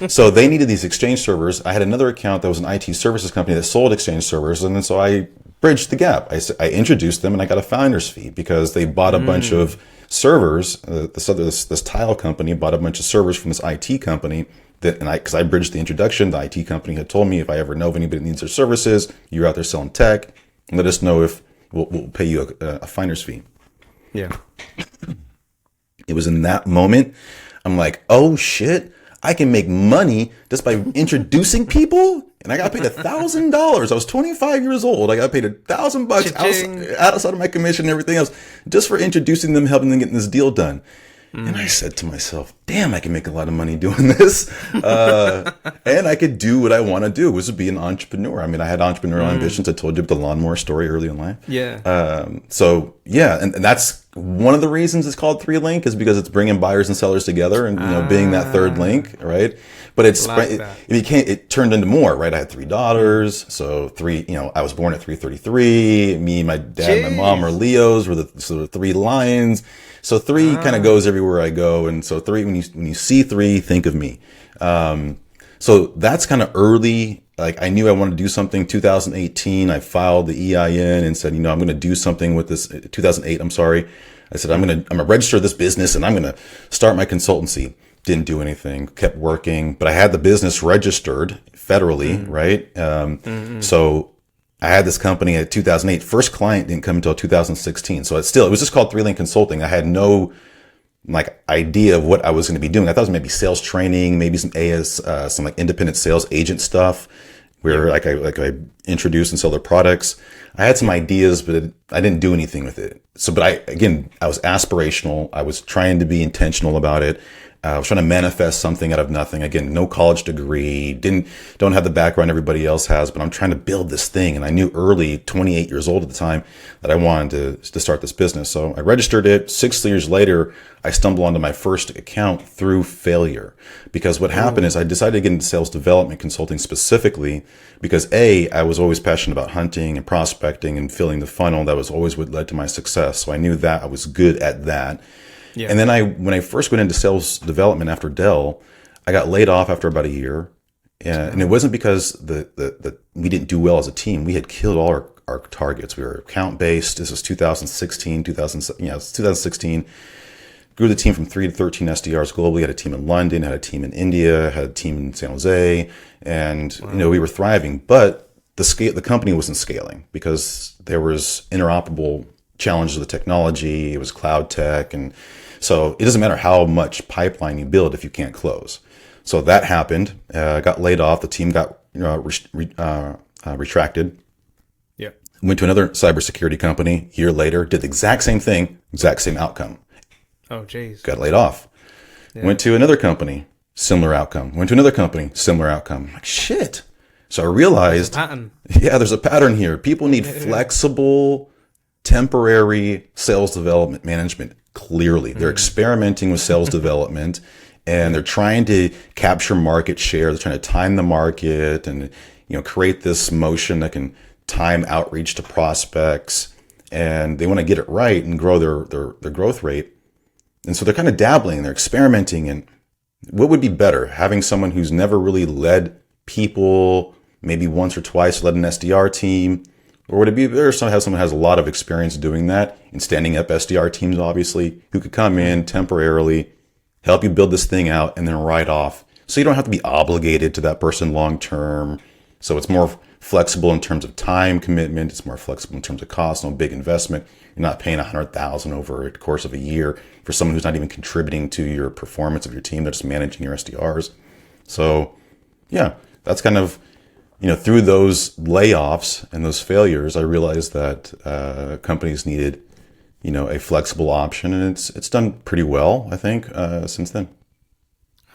So they needed these Exchange servers. I had another account that was an IT services company that sold Exchange servers. And then so I bridged the gap. I introduced them and I got a founder's fee because they bought a bunch of servers. This tile company bought a bunch of servers from this IT company because I bridged the introduction. The IT company had told me, if I ever know of anybody that needs their services, you're out there selling tech, let us know if we'll pay you a finder's fee. Yeah. It was in that moment, I'm like, oh shit, I can make money just by introducing people. And I got paid $1,000. I was 25 years old. I got paid $1,000 outside of my commission and everything else just for introducing them, helping them get this deal done. And I said to myself, damn, I can make a lot of money doing this. And I could do what I want to do, which is be an entrepreneur. I mean, I had entrepreneurial ambitions. I told you about the lawnmower story early in life. Yeah. And that's one of the reasons it's called 3Link, is because it's bringing buyers and sellers together and, being that third link, right? But it turned into more, right? I had 3 daughters. So I was born at 333. Me, my dad, my mom are Leos. We're the 3 lions. So 3 kind of goes everywhere I go. And so 3, when you see 3, think of me. So that's kind of early. Like, I knew I wanted to do something. 2018, I filed the EIN and said, I'm going to do something with this. 2008, I'm sorry. I said, I'm going to register this business and I'm going to start my consultancy. Didn't do anything, kept working, but I had the business registered federally, right? So I had this company at 2008. First client didn't come until 2016. So it was just called 3Link Consulting. I had no idea of what I was going to be doing. I thought it was maybe sales training, maybe some independent sales agent stuff where I introduce and sell their products. I had some ideas, but I didn't do anything with it. So, but I was aspirational. I was trying to be intentional about it. I was trying to manifest something out of nothing. Again, no college degree, don't have the background everybody else has, but I'm trying to build this thing. And I knew early, 28 years old at the time, that I wanted to start this business. So I registered it. 6 years later, I stumbled onto my first account through failure. Because what happened is I decided to get into sales development consulting specifically because I was always passionate about hunting and prospecting and filling the funnel. That was always what led to my success. So I knew that I was good at that. Yeah. And then when I first went into sales development after Dell, I got laid off after about a year. And it wasn't because we didn't do well as a team. We had killed all our targets. We were account based. This was 2016. It's 2016. Grew the team from 3 to 13 SDRs globally. Had a team in London, had a team in India, had a team in San Jose, and we were thriving. But the company wasn't scaling because there was interoperable challenges of the technology. It was cloud tech, and so it doesn't matter how much pipeline you build if you can't close. So that happened. Got laid off. The team got retracted. Yeah. Went to another cybersecurity company. Year later, did the exact same thing, exact same outcome. Oh, geez. Got laid off. Yeah. Went to another company, similar outcome. Went to another company, similar outcome. I'm like, shit. So I realized, there's a pattern here. People need flexible, temporary sales development management. Clearly, they're experimenting with sales development, and they're trying to capture market share. They're trying to time the market and create this motion that can time outreach to prospects, and they want to get it right and grow their growth rate. And so they're kind of dabbling, they're experimenting, and What would be better? Having someone who's never really led people, maybe once or twice led an SDR team? Or would it be better to have someone who has a lot of experience doing that and standing up SDR teams, obviously, who could come in temporarily, help you build this thing out, and then ride off? So you don't have to be obligated to that person long term. So it's more flexible in terms of time commitment. It's more flexible in terms of cost, no big investment. You're not paying $100,000 over the course of a year for someone who's not even contributing to your performance of your team. They're just managing your SDRs. So yeah, that's kind of, through those layoffs and those failures, I realized that companies needed, a flexible option, and it's done pretty well, I think, since then.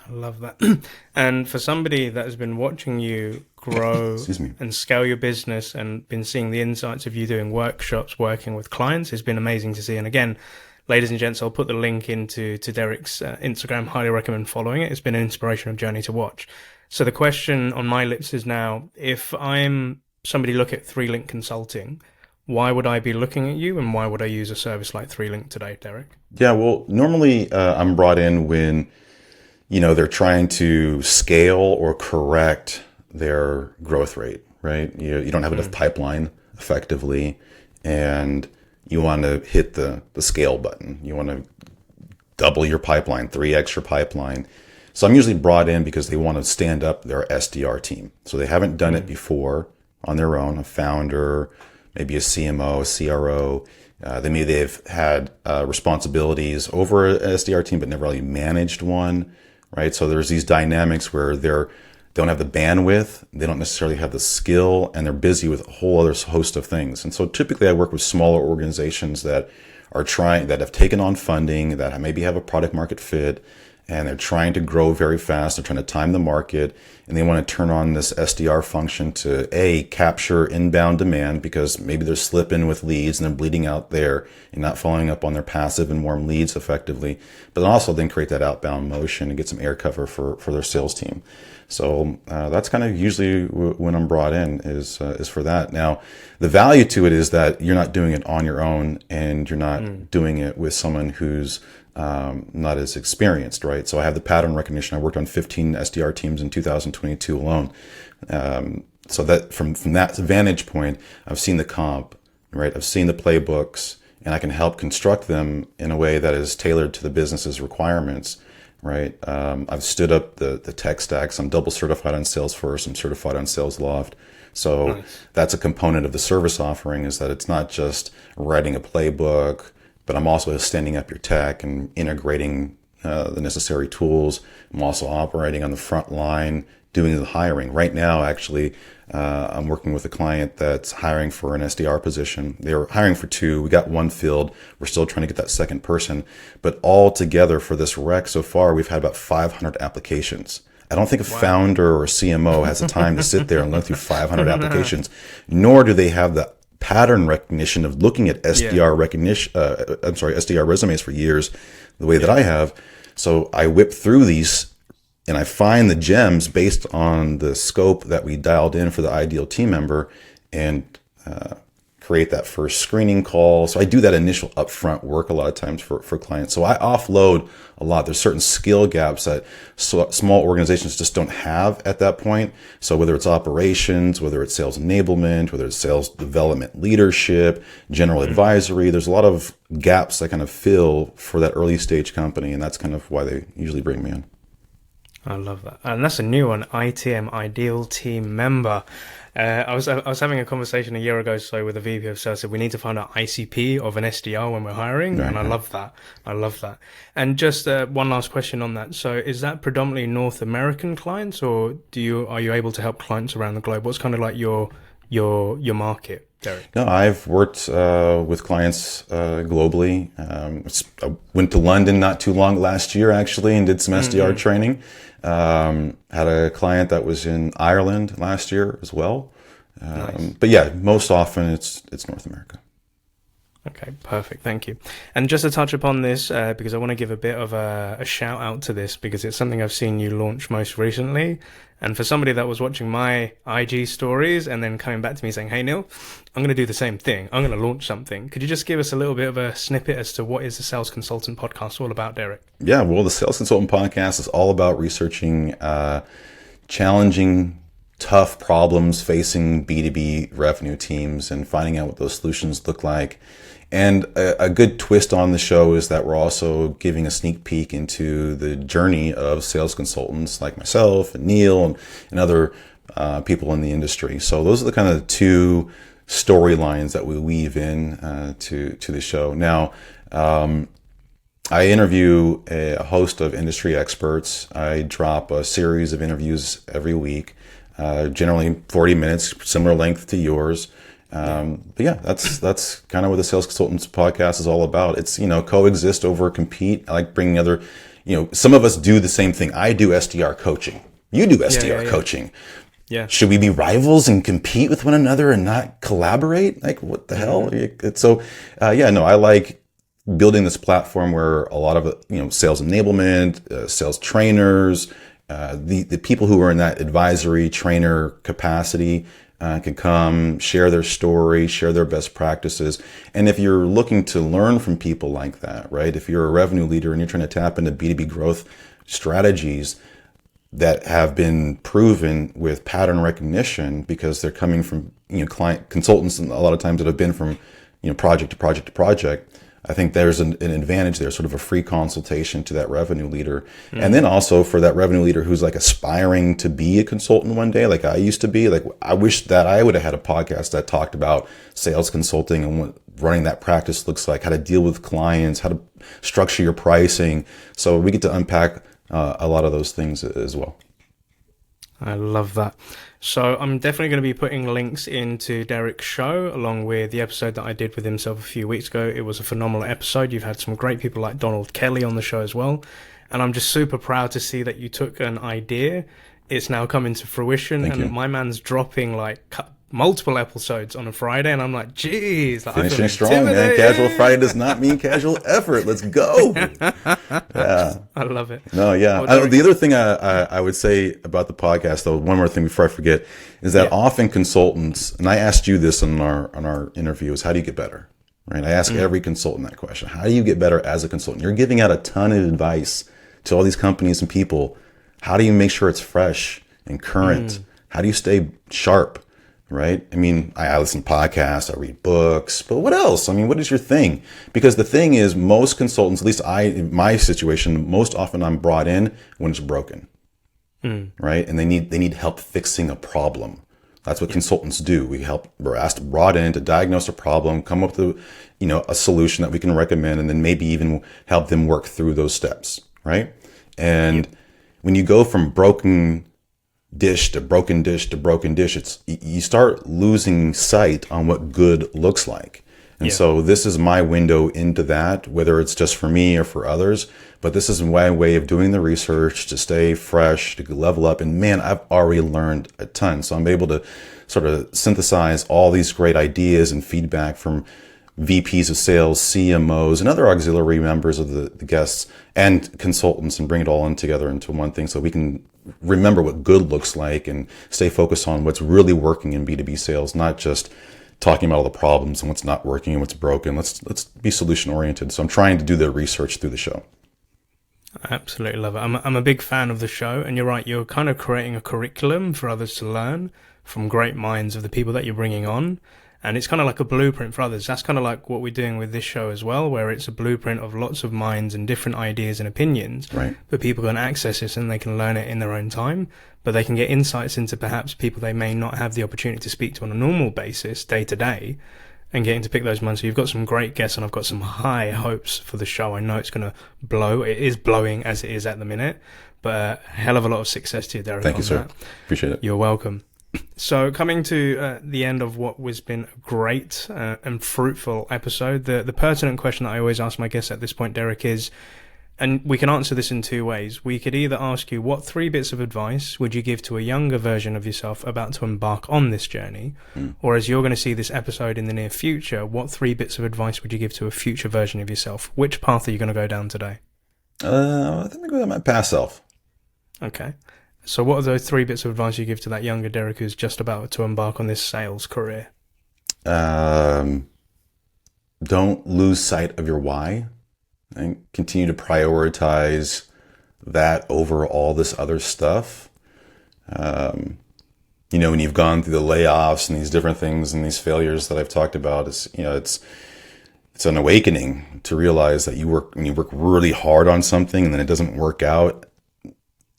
I love that. And for somebody that has been watching you grow and scale your business and been seeing the insights of you doing workshops, working with clients, it's been amazing to see. And again, ladies and gents, I'll put the link to Derrick's Instagram. Highly recommend following it. It's been an inspirational journey to watch. So the question on my lips is now, if I'm somebody look at 3Link Consulting, why would I be looking at you, and why would I use a service like 3Link today, Derrick? Yeah, well, normally I'm brought in when they're trying to scale or correct their growth rate, right? You don't have enough pipeline effectively, and you want to hit the scale button. You want to double your pipeline, 3x your pipeline. So I'm usually brought in because they want to stand up their SDR team. So they haven't done it before on their own, a founder, maybe a CMO, a CRO. They've had responsibilities over an SDR team, but never really managed one. Right. So there's these dynamics where they don't have the bandwidth, they don't necessarily have the skill, and they're busy with a whole other host of things. And so typically I work with smaller organizations that have taken on funding, that maybe have a product market fit, and they're trying to grow very fast. They're trying to time the market, and they want to turn on this SDR function to capture inbound demand, because maybe they're slipping with leads and they're bleeding out there and not following up on their passive and warm leads effectively, but also then create that outbound motion and get some air cover for their sales team. So that's kind of usually when I'm brought in is for that. Now, the value to it is that you're not doing it on your own, and you're not doing it with someone who's not as experienced, right? So I have the pattern recognition. I worked on 15 SDR teams in 2022 alone. So that from that vantage point, I've seen the comp, right? I've seen the playbooks, and I can help construct them in a way that is tailored to the business's requirements, right? I've stood up the tech stacks. I'm double certified on Salesforce. I'm certified on SalesLoft. So that's a component of the service offering, is that it's not just writing a playbook, but I'm also standing up your tech and integrating the necessary tools. I'm also operating on the front line, doing the hiring. Right now, actually, I'm working with a client that's hiring for an SDR position. They were hiring for 2. We got 1 filled. We're still trying to get that second person. But all together for this rec so far, we've had about 500 applications. I don't think a founder or a CMO has the time to sit there and look through 500 applications, nor do they have the pattern recognition of looking at SDR SDR resumes for years, the way that I have. So I whip through these and I find the gems based on the scope that we dialed in for the ideal team member, and create that first screening call. So I do that initial upfront work a lot of times for clients. So I offload a lot. There's certain skill gaps that small organizations just don't have at that point. So whether it's operations, whether it's sales enablement, whether it's sales development leadership, general advisory, there's a lot of gaps I kind of fill for that early stage company. And that's kind of why they usually bring me in. I love that. And that's a new one, ITM, Ideal Team Member. I was having a conversation a year ago with a VP of sales. Said we need to find an ICP of an SDR when we're hiring, and I love that. And just one last question on that. So, is that predominantly North American clients, or are you able to help clients around the globe? What's kind of like your market, Derrick? No, I've worked with clients globally. I went to London not too long last year, actually, and did some SDR training. Had a client that was in Ireland last year as well. Nice. But yeah, most often it's North America. Okay, perfect. Thank you. And just to touch upon this, because I want to give a bit of a shout out to this, because it's something I've seen you launch most recently. And for somebody that was watching my IG stories and then coming back to me saying, hey, Neil, I'm going to do the same thing. I'm going to launch something. Could you just give us a little bit of a snippet as to what is the Sales Consultant Podcast all about, Derrick? Yeah, well, the Sales Consultant Podcast is all about researching challenging, tough problems facing B2B revenue teams and finding out what those solutions look like. And a good twist on the show is that we're also giving a sneak peek into the journey of sales consultants like myself and Neil and other people in the industry. So those are the kind of two storylines that we weave in to the show. Now, I interview a host of industry experts. I drop a series of interviews every week, generally 40 minutes, similar length to yours. But yeah, that's kind of what the Sales Consultants Podcast is all about. It's, coexist over compete. I like bringing other, some of us do the same thing. I do SDR coaching. You do SDR coaching. Yeah. Should we be rivals and compete with one another and not collaborate? Like, what the hell? So, I like building this platform where a lot of, sales enablement, sales trainers, the people who are in that advisory trainer capacity, can come share their story, share their best practices. And if you're looking to learn from people like that, right? If you're a revenue leader and you're trying to tap into B2B growth strategies that have been proven with pattern recognition because they're coming from, client consultants, and a lot of times that have been from, project to project to project, I think there's an advantage there, sort of a free consultation to that revenue leader. Mm-hmm. And then also for that revenue leader who's like aspiring to be a consultant one day, like I used to be. Like, I wish that I would have had a podcast that talked about sales consulting and what running that practice looks like, how to deal with clients, how to structure your pricing. So we get to unpack a lot of those things as well. I love that. So I'm definitely going to be putting links into Derrick's show along with the episode that I did with himself a few weeks ago. It was a phenomenal episode. You've had some great people like Donald Kelly on the show as well. And I'm just super proud to see that you took an idea. It's now coming to fruition. Thank you. My man's dropping like multiple episodes on a Friday. And I'm like, geez. Like, finishing strong, man. Casual Friday does not mean casual effort. Let's go. Yeah. I love it. No, yeah. The other thing I would say about the podcast, though, one more thing before I forget, is that often consultants, and I asked you this on our interview, is how do you get better? Right? I ask every consultant that question. How do you get better as a consultant? You're giving out a ton of advice to all these companies and people. How do you make sure it's fresh and current? How do you stay sharp? Right? I mean, I listen to podcasts, I read books, but what else? I mean, what is your thing? Because the thing is, most consultants, at least in my situation, most often I'm brought in when it's broken, right? And they need help fixing a problem. That's what consultants do. We're brought in to diagnose a problem, come up with a solution that we can recommend, and then maybe even help them work through those steps, right? And when you go from broken dish to broken dish to broken dish, you start losing sight on what good looks like. And so this is my window into that, whether it's just for me or for others, but this is my way of doing the research to stay fresh, to level up. And man, I've already learned a ton. So I'm able to sort of synthesize all these great ideas and feedback from VPs of sales, CMOs, and other auxiliary members of the guests and consultants, and bring it all in together into one thing so we can remember what good looks like and stay focused on what's really working in B2B sales, not just talking about all the problems and what's not working and what's broken. Let's be solution oriented. So I'm trying to do the research through the show. I absolutely love it. I'm a big fan of the show, and you're right. You're kind of creating a curriculum for others to learn from great minds of the people that you're bringing on. And it's kind of like a blueprint for others. That's kind of like what we're doing with this show as well, where it's a blueprint of lots of minds and different ideas and opinions. Right. But people can access it and they can learn it in their own time. But they can get insights into perhaps people they may not have the opportunity to speak to on a normal basis, day to day, and getting to pick those minds. So you've got some great guests, and I've got some high hopes for the show. I know it's going to blow. It is blowing as it is at the minute. But a hell of a lot of success to you, Derrick. Thank you, sir. Appreciate it. You're welcome. So coming to the end of what has been a great and fruitful episode, the pertinent question that I always ask my guests at this point, Derrick, is And we can answer this in two ways. We could either ask you, what 3 bits of advice would you give to a younger version of yourself about to embark on this journey? Or as you're going to see this episode in the near future, what 3 bits of advice would you give to a future version of yourself? Which path are you going to go down today? I think I go with my past self. Okay. So what are those 3 bits of advice you give to that younger Derrick who's just about to embark on this sales career? Don't lose sight of your why. And continue to prioritize that over all this other stuff. When you've gone through the layoffs and these different things and these failures that I've talked about, it's an awakening to realize that when you work really hard on something and then it doesn't work out.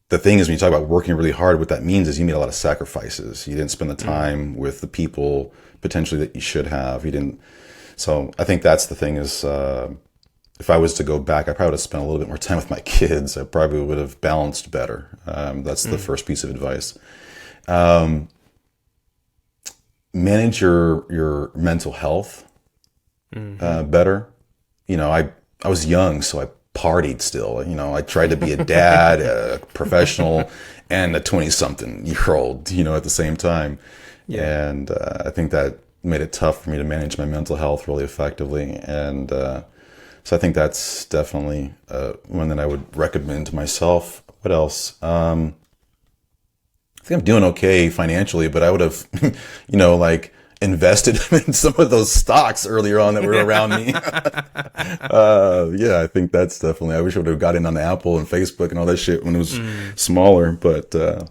The thing is, when you talk about working really hard, what that means is you made a lot of sacrifices. You didn't spend the time with the people potentially that you should have. You didn't. So I think that's the thing is, if I was to go back, I probably would have spent a little bit more time with my kids. I probably would have balanced better. That's the first piece of advice. Manage your mental health better. I was young, so I partied still. I tried to be a dad, a professional, and a 20-something-year-old, at the same time. Yeah. And I think that made it tough for me to manage my mental health really effectively. And so I think that's definitely one that I would recommend to myself. What else? I think I'm doing okay financially, but I would have, invested in some of those stocks earlier on that were around me. I think that's definitely, I wish I would have got in on Apple and Facebook and all that shit when it was smaller. But no,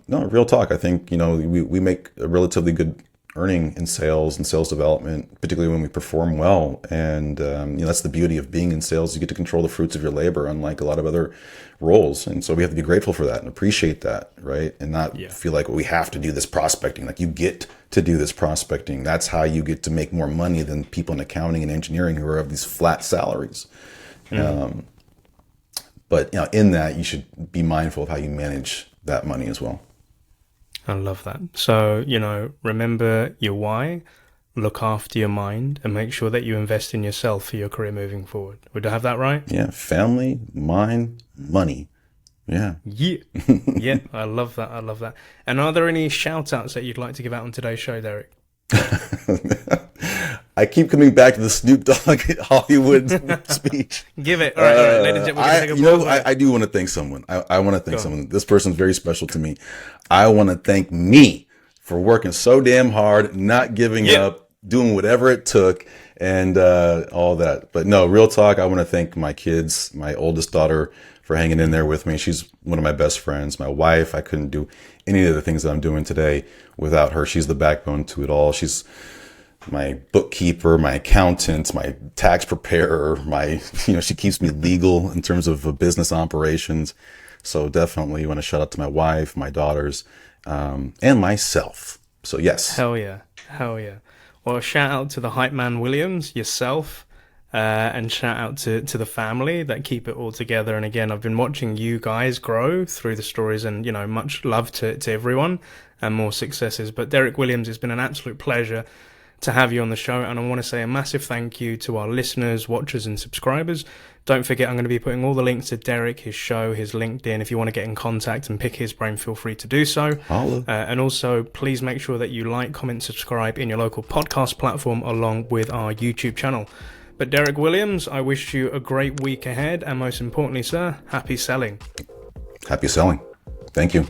real talk. I think, we make a relatively good earning in sales and sales development, particularly when we perform well. And, that's the beauty of being in sales. You get to control the fruits of your labor, unlike a lot of other roles. And so we have to be grateful for that and appreciate that, right? And not feel like we have to do this prospecting. Like, you get to do this prospecting. That's how you get to make more money than people in accounting and engineering who are of these flat salaries. But in that, you should be mindful of how you manage that money as well. I love that. So, remember your why, look after your mind, and make sure that you invest in yourself for your career moving forward. Would I have that right? Yeah. Family, mind, money. Yeah. Yeah. I love that. I love that. And are there any shout outs that you'd like to give out on today's show, Derrick? I keep coming back to the Snoop Dogg Hollywood speech. Give it. All right, ladies and gentlemen. I do want to thank someone. I want to thank someone. This person's very special to me. I want to thank me for working so damn hard, not giving up, doing whatever it took, and all that. But no, real talk, I want to thank my kids, my oldest daughter, for hanging in there with me. She's one of my best friends. My wife, I couldn't do any of the things that I'm doing today without her. She's the backbone to it all. She's my bookkeeper, my accountant, my tax preparer, she keeps me legal in terms of business operations. So definitely want to shout out to my wife, my daughters, and myself. So yes. Hell yeah. Well, shout out to the hype man Williams, yourself, and shout out to the family that keep it all together. And again, I've been watching you guys grow through the stories, and much love to everyone and more successes. But Derrick Williams, it's been an absolute pleasure to have you on the show, and I want to say a massive thank you to our listeners, watchers, and subscribers. Don't forget, I'm going to be putting all the links to Derrick, his show, his LinkedIn. If you want to get in contact and pick his brain, feel free to do so. And also, please make sure that you like, comment, subscribe in your local podcast platform along with our YouTube channel. But Derrick Williams, I wish you a great week ahead, and most importantly, sir, happy selling. Happy selling. Thank you.